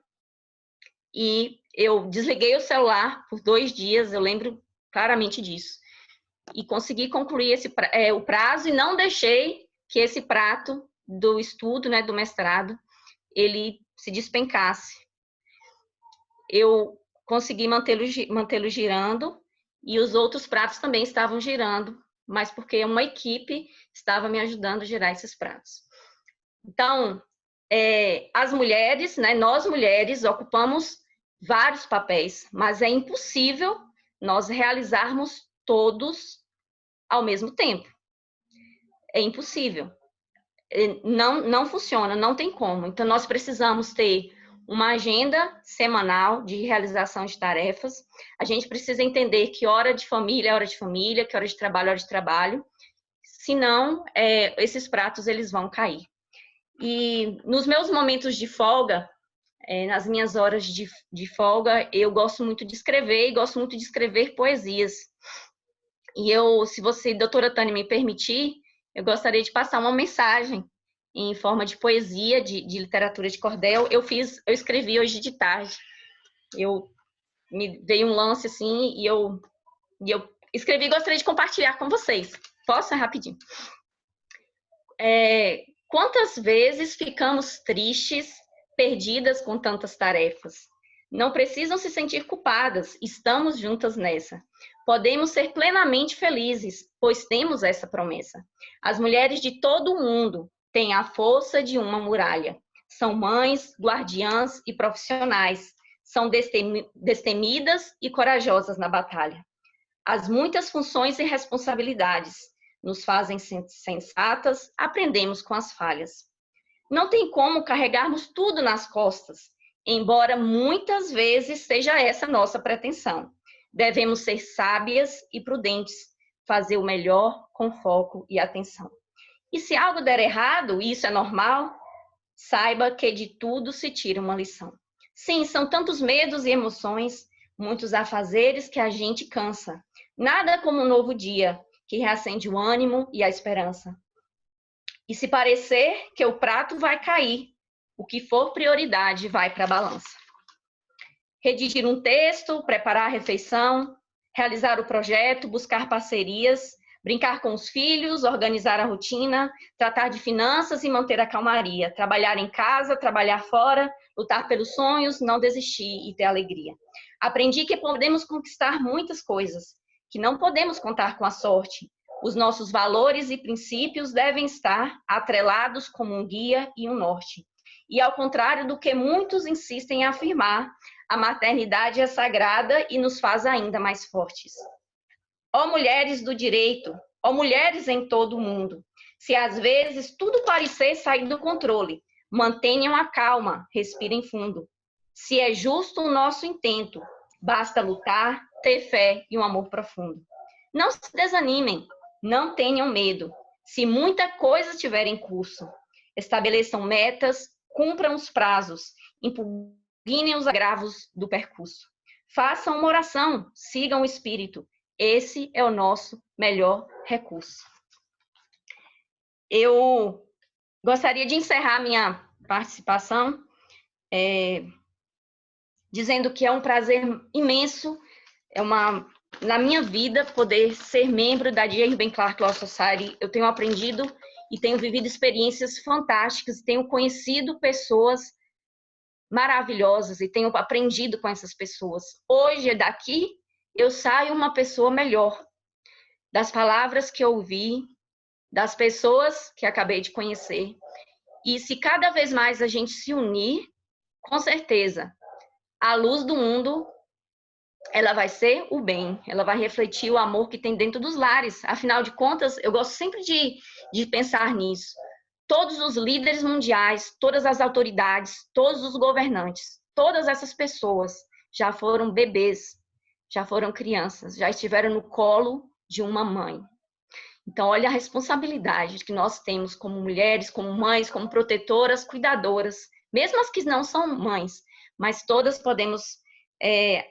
e eu desliguei o celular por 2 dias, eu lembro claramente disso. E consegui concluir o prazo e não deixei que esse prato do estudo, né, do mestrado, ele se despencasse. Eu consegui mantê-lo girando e os outros pratos também estavam girando, mas porque uma equipe estava me ajudando a girar esses pratos. Então, as mulheres, né, nós mulheres ocupamos vários papéis, mas é impossível nós realizarmos todos ao mesmo tempo. É impossível. Não funciona, não tem como. Então, nós precisamos ter uma agenda semanal de realização de tarefas. A gente precisa entender que hora de família é hora de família, que hora de trabalho é hora de trabalho. Senão, esses pratos eles vão cair. E nos meus momentos de folga, nas minhas horas de folga, eu gosto muito de escrever e gosto muito de escrever poesias. E se você, doutora Tânia, me permitir, eu gostaria de passar uma mensagem em forma de poesia, de literatura de cordel. Eu escrevi hoje de tarde. Me veio um lance assim e eu escrevi e gostaria de compartilhar com vocês. Posso? É rapidinho. Quantas vezes ficamos tristes, perdidas com tantas tarefas? Não precisam se sentir culpadas, estamos juntas nessa. Podemos ser plenamente felizes, pois temos essa promessa. As mulheres de todo o mundo têm a força de uma muralha. São mães, guardiãs e profissionais. São destemidas e corajosas na batalha. As muitas funções e responsabilidades nos fazem sensatas, aprendemos com as falhas. Não tem como carregarmos tudo nas costas, embora muitas vezes seja essa nossa pretensão. Devemos ser sábias e prudentes, fazer o melhor com foco e atenção. E se algo der errado, e isso é normal, saiba que de tudo se tira uma lição. Sim, são tantos medos e emoções, muitos afazeres que a gente cansa. Nada como um novo dia, que reacende o ânimo e a esperança. E se parecer que o prato vai cair, o que for prioridade vai para a balança. Redigir um texto, preparar a refeição, realizar o projeto, buscar parcerias, brincar com os filhos, organizar a rotina, tratar de finanças e manter a calmaria, trabalhar em casa, trabalhar fora, lutar pelos sonhos, não desistir e ter alegria. Aprendi que podemos conquistar muitas coisas, que não podemos contar com a sorte. Os nossos valores e princípios devem estar atrelados como um guia e um norte. E ao contrário do que muitos insistem em afirmar, a maternidade é sagrada e nos faz ainda mais fortes. Ó mulheres do direito, ó mulheres em todo o mundo, Se às vezes tudo parecer sair do controle, mantenham a calma, respirem fundo. Se é justo o nosso intento, basta lutar, ter fé e um amor profundo. Não se desanimem, não tenham medo. Se muita coisa tiver em curso, estabeleçam metas, cumpram os prazos, impugnem os agravos do percurso. Façam uma oração, sigam o Espírito. Esse é o nosso melhor recurso. Eu gostaria de encerrar minha participação dizendo que é um prazer imenso, na minha vida, poder ser membro da J. Rubem Clark Law Society. Eu tenho aprendido e tenho vivido experiências fantásticas, tenho conhecido pessoas maravilhosas e tenho aprendido com essas pessoas. Hoje, daqui, eu saio uma pessoa melhor. Das palavras que eu ouvi, das pessoas que acabei de conhecer. E se cada vez mais a gente se unir, com certeza, a luz do mundo, ela vai ser o bem, ela vai refletir o amor que tem dentro dos lares. Afinal de contas, eu gosto sempre de pensar nisso. Todos os líderes mundiais, todas as autoridades, todos os governantes, todas essas pessoas já foram bebês, já foram crianças, já estiveram no colo de uma mãe. Então, olha a responsabilidade que nós temos como mulheres, como mães, como protetoras, cuidadoras, mesmo as que não são mães, mas todas podemos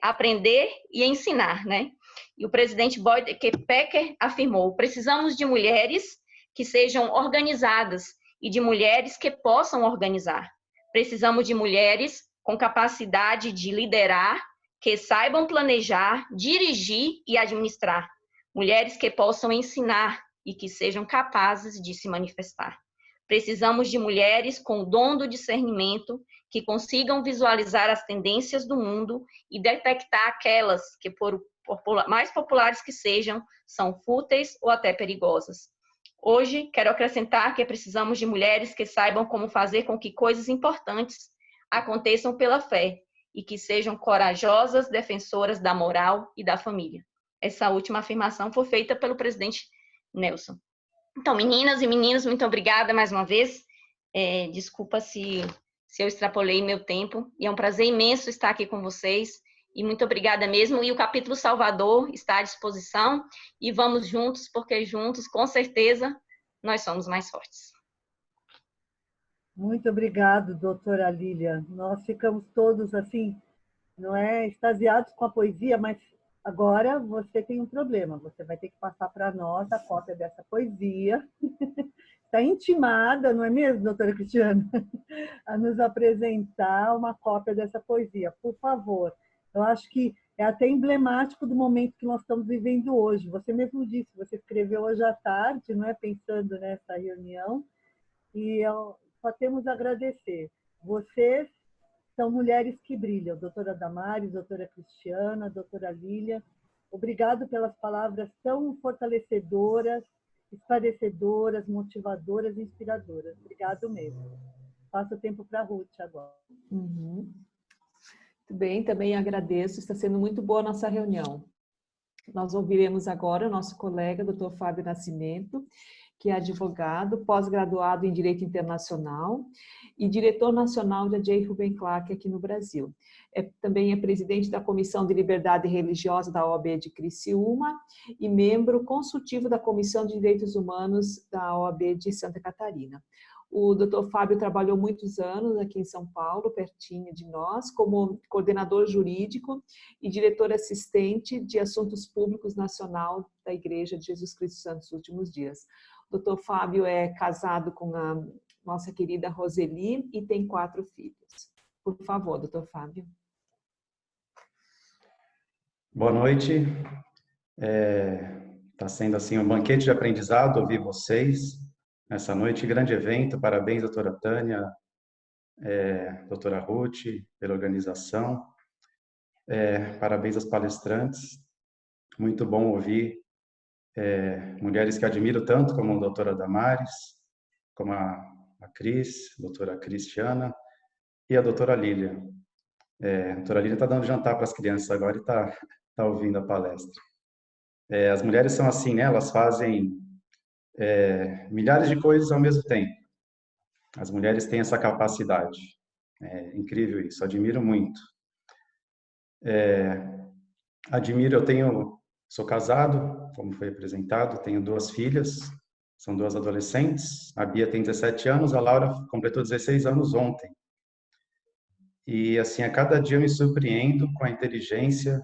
aprender e ensinar, né? E o presidente Boyd K. Packer afirmou: precisamos de mulheres que sejam organizadas e de mulheres que possam organizar. Precisamos de mulheres com capacidade de liderar, que saibam planejar, dirigir e administrar. Mulheres que possam ensinar e que sejam capazes de se manifestar. Precisamos de mulheres com o dom do discernimento, que consigam visualizar as tendências do mundo e detectar aquelas que, por mais populares que sejam, são fúteis ou até perigosas. Hoje, quero acrescentar que precisamos de mulheres que saibam como fazer com que coisas importantes aconteçam pela fé e que sejam corajosas defensoras da moral e da família. Essa última afirmação foi feita pelo presidente Nelson. Então, meninas e meninos, muito obrigada mais uma vez. Desculpa se eu extrapolei meu tempo. E é um prazer imenso estar aqui com vocês. E muito obrigada mesmo. E o capítulo Salvador está à disposição. E vamos juntos, porque juntos, com certeza, nós somos mais fortes. Muito obrigado, doutora Lília. Nós ficamos todos assim, não é, extasiados com a poesia, mas agora você tem um problema. Você vai ter que passar para nós a cópia dessa poesia. Está intimada, não é mesmo, doutora Cristiana? A nos apresentar uma cópia dessa poesia, por favor. Eu acho que é até emblemático do momento que nós estamos vivendo hoje. Você mesmo disse, você escreveu hoje à tarde, não é, pensando nessa reunião, e só temos a agradecer. Vocês são mulheres que brilham, doutora Damares, doutora Cristiana, doutora Lília. Obrigado pelas palavras tão fortalecedoras, esclarecedoras, motivadoras e inspiradoras. Obrigado mesmo. Passo o tempo para a Ruth agora. Uhum. Muito bem, também agradeço. Está sendo muito boa a nossa reunião. Nós ouviremos agora o nosso colega, Dr. Fábio Nascimento, que é advogado, pós-graduado em Direito Internacional e diretor nacional da J. Rubem Clark aqui no Brasil. Também é presidente da Comissão de Liberdade Religiosa da OAB de Criciúma e membro consultivo da Comissão de Direitos Humanos da OAB de Santa Catarina. O Dr. Fábio trabalhou muitos anos aqui em São Paulo, pertinho de nós, como coordenador jurídico e diretor assistente de Assuntos Públicos Nacional da Igreja de Jesus Cristo Santos dos Últimos Dias. O Dr. Fábio é casado com a nossa querida Roseli e tem 4 filhos. Por favor, Dr. Fábio. Boa noite. Está sendo assim um banquete de aprendizado ouvir vocês nessa noite, grande evento. Parabéns, doutora Tânia, doutora Ruth, pela organização. Parabéns aos palestrantes. Muito bom ouvir mulheres que admiro tanto, como a doutora Damares, como a Cris, a doutora Cristiana e a doutora Lília. A doutora Lília está dando jantar para as crianças agora e está ouvindo a palestra. As mulheres são assim, né? Elas fazem milhares de coisas ao mesmo tempo. As mulheres têm essa capacidade. É incrível isso, admiro muito. Sou casado, como foi apresentado, tenho 2 filhas, são 2 adolescentes. A Bia tem 17 anos, a Laura completou 16 anos ontem. E, assim, a cada dia eu me surpreendo com a inteligência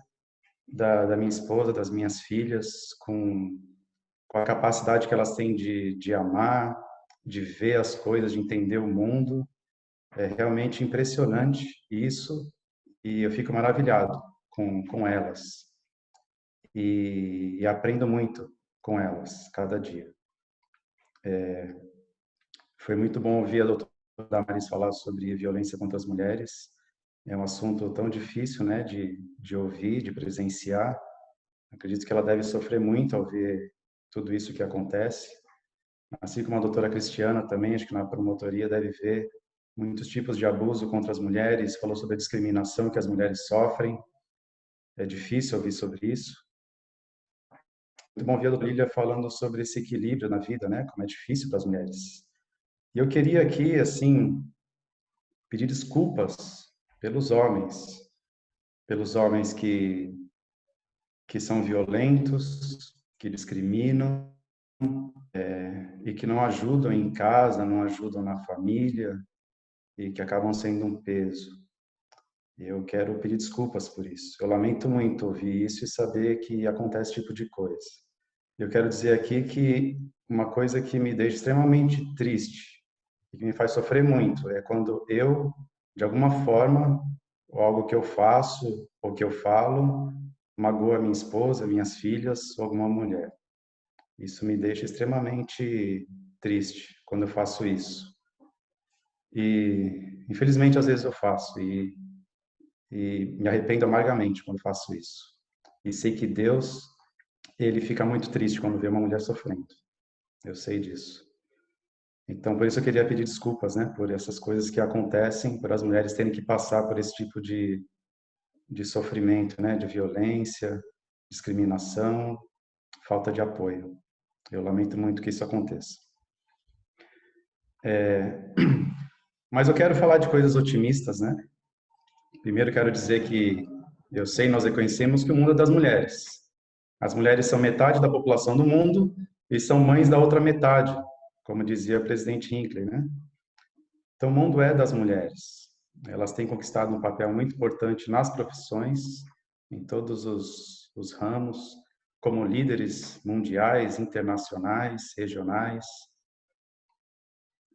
da minha esposa, das minhas filhas, com a capacidade que elas têm de amar, de ver as coisas, de entender o mundo. É realmente impressionante isso, e eu fico maravilhado com elas. E aprendo muito com elas, cada dia. Foi muito bom ouvir a doutora Damaris falar sobre violência contra as mulheres. É um assunto tão difícil, né, de ouvir, de presenciar. Acredito que ela deve sofrer muito ao ver tudo isso que acontece. Assim como a doutora Cristiana também, acho que na promotoria deve ver muitos tipos de abuso contra as mulheres, falou sobre a discriminação que as mulheres sofrem. É difícil ouvir sobre isso. Muito bom ver a doutora Lília falando sobre esse equilíbrio na vida, né, como é difícil para as mulheres. E eu queria aqui, assim, pedir desculpas pelos homens que são violentos, que discriminam, e que não ajudam em casa, não ajudam na família, e que acabam sendo um peso. Eu quero pedir desculpas por isso. Eu lamento muito ouvir isso e saber que acontece esse tipo de coisa. Eu quero dizer aqui que uma coisa que me deixa extremamente triste e que me faz sofrer muito é quando eu, de alguma forma, ou algo que eu faço ou que eu falo, magoa minha esposa, minhas filhas ou alguma mulher. Isso me deixa extremamente triste quando eu faço isso. E, infelizmente, às vezes eu faço e me arrependo amargamente quando faço isso. E sei que Deus, ele fica muito triste quando vê uma mulher sofrendo. Eu sei disso. Então, por isso eu queria pedir desculpas, né, por essas coisas que acontecem, por as mulheres terem que passar por esse tipo de sofrimento, né, de violência, discriminação, falta de apoio. Eu lamento muito que isso aconteça. Mas eu quero falar de coisas otimistas, né? Primeiro quero dizer que eu sei, nós reconhecemos que o mundo é das mulheres. As mulheres são metade da população do mundo e são mães da outra metade, como dizia o presidente Hinckley, né? Então, o mundo é das mulheres. Elas têm conquistado um papel muito importante nas profissões, em todos os ramos, como líderes mundiais, internacionais, regionais.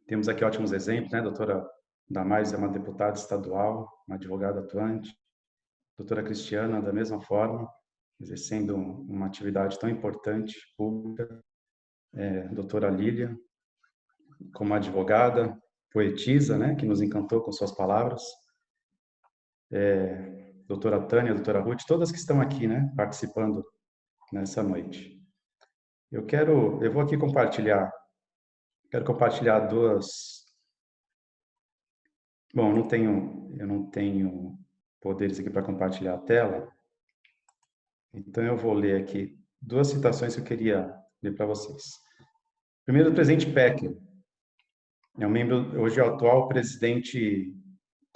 Temos aqui ótimos exemplos, né? A doutora Damaris é uma deputada estadual, uma advogada atuante. A doutora Cristiana, da mesma forma, exercendo uma atividade tão importante, pública. A doutora Lília, como advogada, poetisa, né? Que nos encantou com suas palavras. Doutora Tânia, doutora Ruth, todas que estão aqui, né? Participando nessa noite. Eu vou aqui compartilhar. Quero compartilhar duas. Bom, eu não tenho poderes aqui para compartilhar a tela. Então eu vou ler aqui 2 citações que eu queria ler para vocês. Primeiro, o presidente Pecker. É um membro, hoje é o atual presidente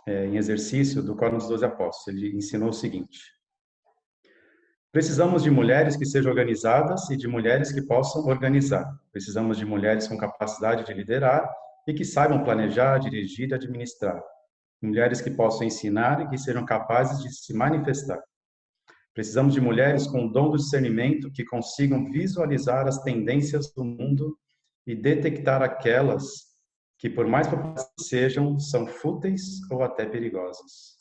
em exercício do Quórum dos 12 Apóstolos. Ele ensinou o seguinte: precisamos de mulheres que sejam organizadas e de mulheres que possam organizar. Precisamos de mulheres com capacidade de liderar e que saibam planejar, dirigir e administrar. Mulheres que possam ensinar e que sejam capazes de se manifestar. Precisamos de mulheres com o dom do discernimento que consigam visualizar as tendências do mundo e detectar aquelas que, por mais populares que sejam, são fúteis ou até perigosas.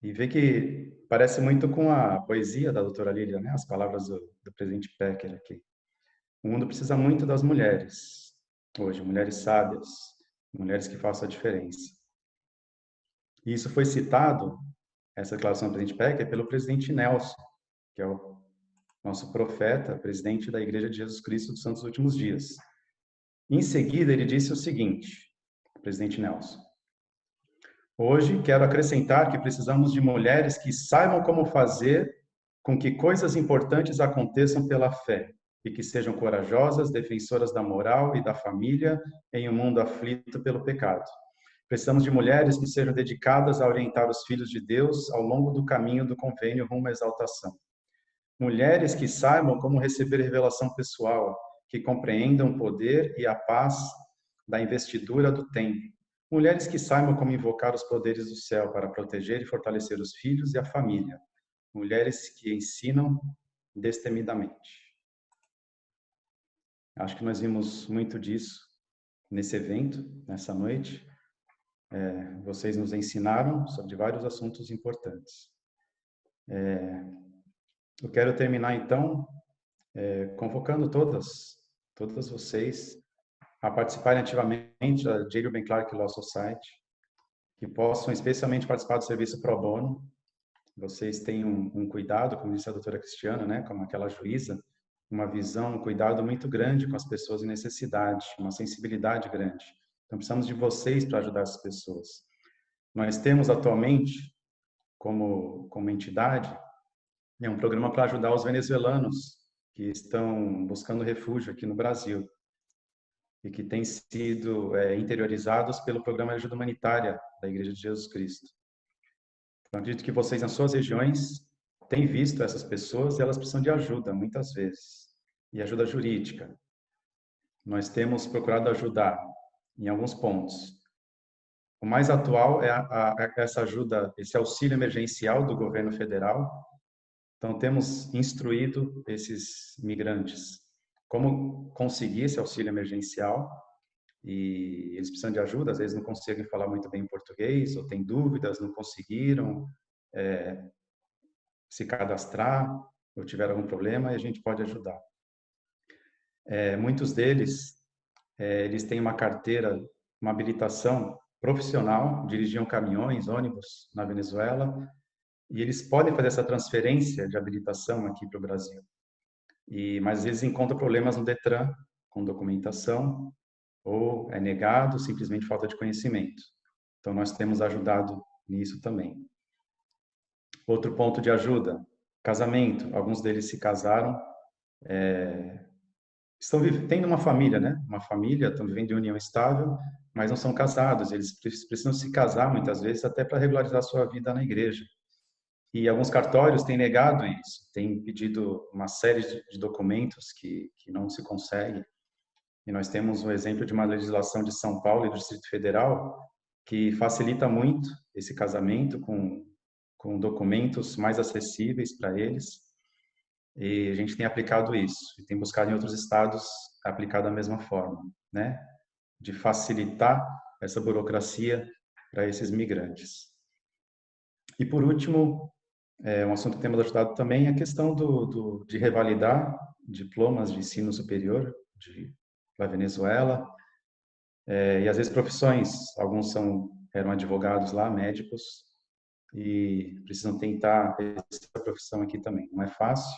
E vê que parece muito com a poesia da doutora Lília, né? As palavras do presidente Pecker aqui. O mundo precisa muito das mulheres, hoje, mulheres sábias, mulheres que façam a diferença. E isso foi citado, essa declaração do presidente Pecker, pelo presidente Nelson, que é o nosso profeta, presidente da Igreja de Jesus Cristo dos Santos Últimos Dias. Em seguida, ele disse o seguinte, o presidente Nelson: hoje, quero acrescentar que precisamos de mulheres que saibam como fazer com que coisas importantes aconteçam pela fé, e que sejam corajosas, defensoras da moral e da família em um mundo aflito pelo pecado. Precisamos de mulheres que sejam dedicadas a orientar os filhos de Deus ao longo do caminho do convênio rumo à exaltação. Mulheres que saibam como receber revelação pessoal, que compreendam o poder e a paz da investidura do tempo. Mulheres que saibam como invocar os poderes do céu para proteger e fortalecer os filhos e a família. Mulheres que ensinam destemidamente. Acho que nós vimos muito disso nesse evento, nessa noite. Vocês nos ensinaram sobre vários assuntos importantes. Eu quero terminar, então, convocando todas vocês a participarem ativamente da J. Reuben Clark Law Society, que possam especialmente participar do serviço pro bono. Vocês têm um cuidado, como disse a doutora Cristiana, né, como aquela juíza, uma visão, um cuidado muito grande com as pessoas em necessidade, uma sensibilidade grande. Então, precisamos de vocês para ajudar essas pessoas. Nós temos atualmente, como entidade, um programa para ajudar os venezuelanos que estão buscando refúgio aqui no Brasil e que têm sido interiorizados pelo programa de ajuda humanitária da Igreja de Jesus Cristo. Então, acredito que vocês, nas suas regiões, têm visto essas pessoas e elas precisam de ajuda, muitas vezes, e ajuda jurídica. Nós temos procurado ajudar em alguns pontos. O mais atual é essa ajuda, esse auxílio emergencial do governo federal. Então, temos instruído esses migrantes como conseguir esse auxílio emergencial, e eles precisam de ajuda, às vezes não conseguem falar muito bem português, ou têm dúvidas, não conseguiram se cadastrar, ou tiveram algum problema, e a gente pode ajudar. Muitos deles, eles têm uma carteira, uma habilitação profissional, dirigiam caminhões, ônibus na Venezuela, e eles podem fazer essa transferência de habilitação aqui para o Brasil. Mas às vezes encontram problemas no Detran, com documentação, ou é negado, simplesmente falta de conhecimento. Então, nós temos ajudado nisso também. Outro ponto de ajuda, casamento. Alguns deles se casaram, estão tendo uma família, né? Uma família, estão vivendo em união estável, mas não são casados. Eles precisam se casar, muitas vezes, até para regularizar sua vida na igreja. E alguns cartórios têm negado isso, têm pedido uma série de documentos que não se consegue. E nós temos o exemplo de uma legislação de São Paulo e do Distrito Federal que facilita muito esse casamento com documentos mais acessíveis para eles. E a gente tem aplicado isso, e tem buscado em outros estados aplicar da mesma forma, né? De facilitar essa burocracia para esses migrantes. E por último, um assunto que temos ajudado também é a questão de revalidar diplomas de ensino superior da Venezuela, e às vezes profissões, alguns eram advogados lá, médicos, e precisam tentar essa profissão aqui também. Não é fácil,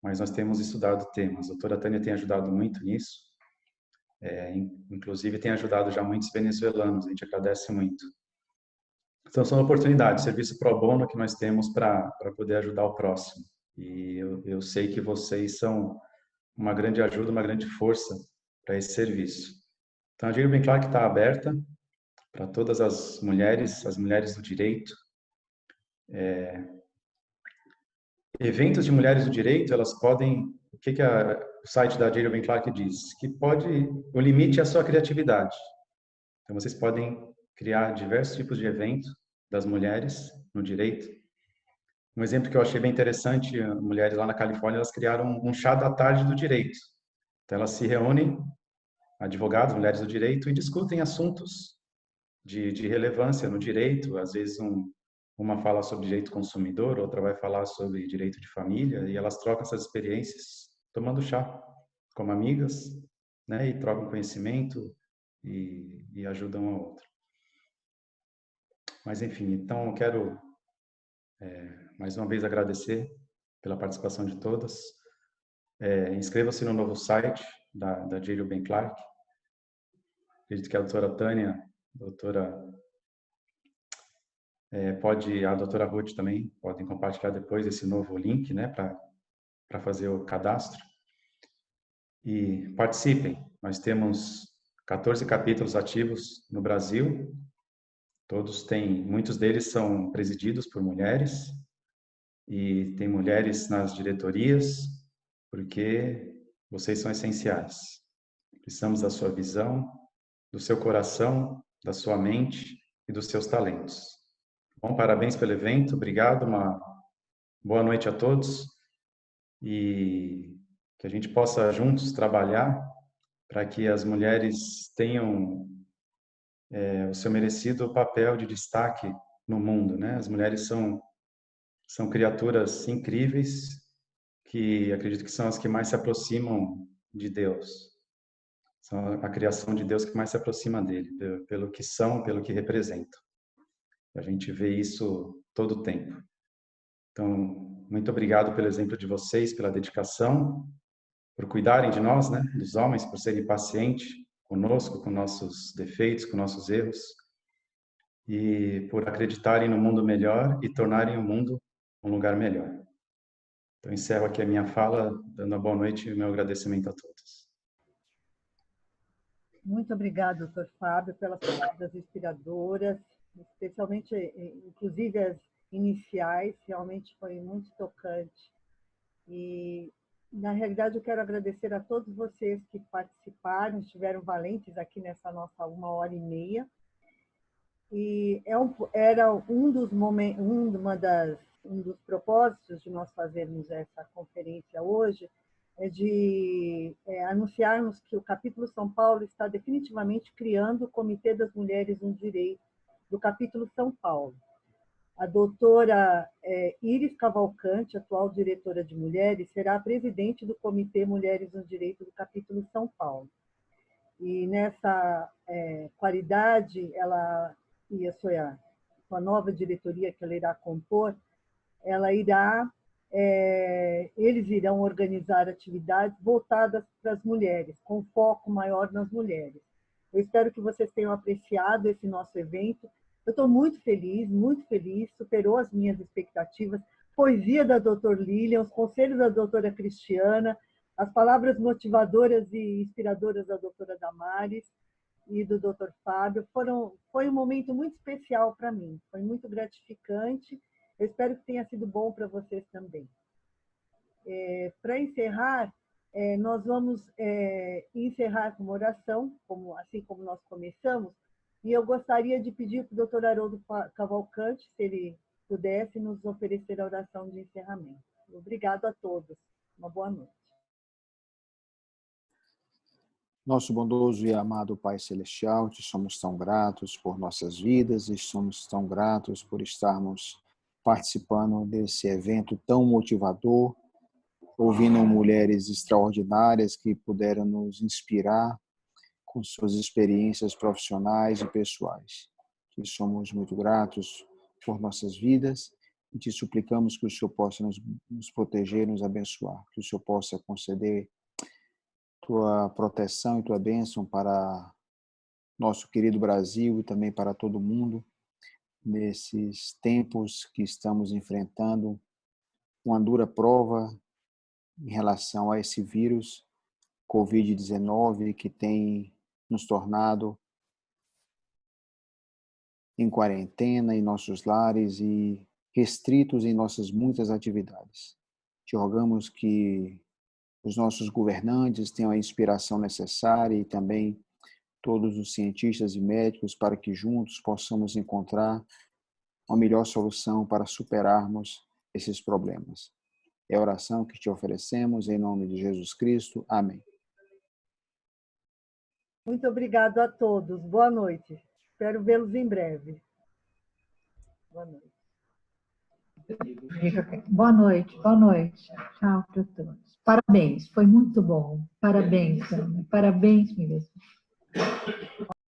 mas nós temos estudado temas. A doutora Tânia tem ajudado muito nisso, inclusive tem ajudado já muitos venezuelanos, a gente agradece muito. Então, são oportunidades, serviço pro bono que nós temos para poder ajudar o próximo. E eu sei que vocês são uma grande ajuda, uma grande força para esse serviço. Então, a J. Reuben Clark está aberta para todas as mulheres do direito. Eventos de mulheres do direito, elas podem... O que o site da J. Reuben Clark diz? Que o limite é a sua criatividade. Então, vocês podem criar diversos tipos de eventos das mulheres no direito. Um exemplo que eu achei bem interessante, mulheres lá na Califórnia, elas criaram um chá da tarde do direito. Então, elas se reúnem, advogados, mulheres do direito, e discutem assuntos de relevância no direito. Às vezes, uma fala sobre direito consumidor, outra vai falar sobre direito de família, e elas trocam essas experiências tomando chá, como amigas, né? E trocam conhecimento e ajudam a outra. Mas, enfim, então eu quero mais uma vez agradecer pela participação de todas. Inscreva-se no novo site da J. Reuben Clark. Acredito que a doutora Tânia, a doutora Ruth também, podem compartilhar depois esse novo link, né, para fazer o cadastro. e participem. Nós temos 14 capítulos ativos no Brasil. Muitos deles são presididos por mulheres, e tem mulheres nas diretorias, porque vocês são essenciais. Precisamos da sua visão, do seu coração, da sua mente e dos seus talentos. Bom, parabéns pelo evento, obrigado, uma boa noite a todos, e que a gente possa juntos trabalhar para que as mulheres tenham o seu merecido papel de destaque no mundo, né? As mulheres são criaturas incríveis, que acredito que são as que mais se aproximam de Deus. São a criação de Deus que mais se aproxima dele, pelo que são, pelo que representam. A gente vê isso todo o tempo. Então, muito obrigado pelo exemplo de vocês, pela dedicação, por cuidarem de nós, né, dos homens, por serem pacientes conosco, com nossos defeitos, com nossos erros, e por acreditarem no mundo melhor e tornarem o mundo um lugar melhor. Então, encerro aqui a minha fala, dando uma boa noite e o meu agradecimento a todos. Muito obrigada, doutor Fábio, pelas palavras inspiradoras, especialmente, inclusive as iniciais, realmente foi muito tocante. E, na realidade, eu quero agradecer a todos vocês que participaram, estiveram valentes aqui nessa nossa 1h30. E era um dos propósitos de nós fazermos essa conferência hoje, de anunciarmos que o capítulo São Paulo está definitivamente criando o Comitê das Mulheres no Direito do capítulo São Paulo. A doutora Iris Cavalcante, atual diretora de Mulheres, será a presidente do Comitê Mulheres no Direito do capítulo São Paulo. E nessa qualidade, ela e a nova diretoria que ela irá compor, eles irão organizar atividades voltadas para as mulheres, com foco maior nas mulheres. Eu espero que vocês tenham apreciado esse nosso evento. Eu estou muito feliz, superou as minhas expectativas. Poesia da doutora Lilian, os conselhos da doutora Cristiana, as palavras motivadoras e inspiradoras da doutora Damares e do doutor Fábio. Foi um momento muito especial para mim, foi muito gratificante. Eu espero que tenha sido bom para vocês também. Para encerrar, nós vamos encerrar com uma oração, assim como nós começamos, e eu gostaria de pedir para o doutor Haroldo Cavalcante, se ele pudesse, nos oferecer a oração de encerramento. Obrigado a todos. Uma boa noite. Nosso bondoso e amado Pai Celestial, te somos tão gratos por nossas vidas e somos tão gratos por estarmos participando desse evento tão motivador, ouvindo mulheres extraordinárias que puderam nos inspirar com suas experiências profissionais e pessoais. Te somos muito gratos por nossas vidas e te suplicamos que o Senhor possa nos proteger, nos abençoar, que o Senhor possa conceder tua proteção e tua bênção para nosso querido Brasil e também para todo mundo, nesses tempos que estamos enfrentando uma dura prova em relação a esse vírus Covid-19 que tem nos tornado em quarentena em nossos lares e restritos em nossas muitas atividades. Te rogamos que os nossos governantes tenham a inspiração necessária e também todos os cientistas e médicos para que juntos possamos encontrar uma melhor solução para superarmos esses problemas. É a oração que te oferecemos em nome de Jesus Cristo. Amém. Muito obrigado a todos. Boa noite. Espero vê-los em breve. Boa noite. Boa noite, boa noite. Tchau para todos. Parabéns, foi muito bom. Parabéns, Ana. Parabéns mesmo.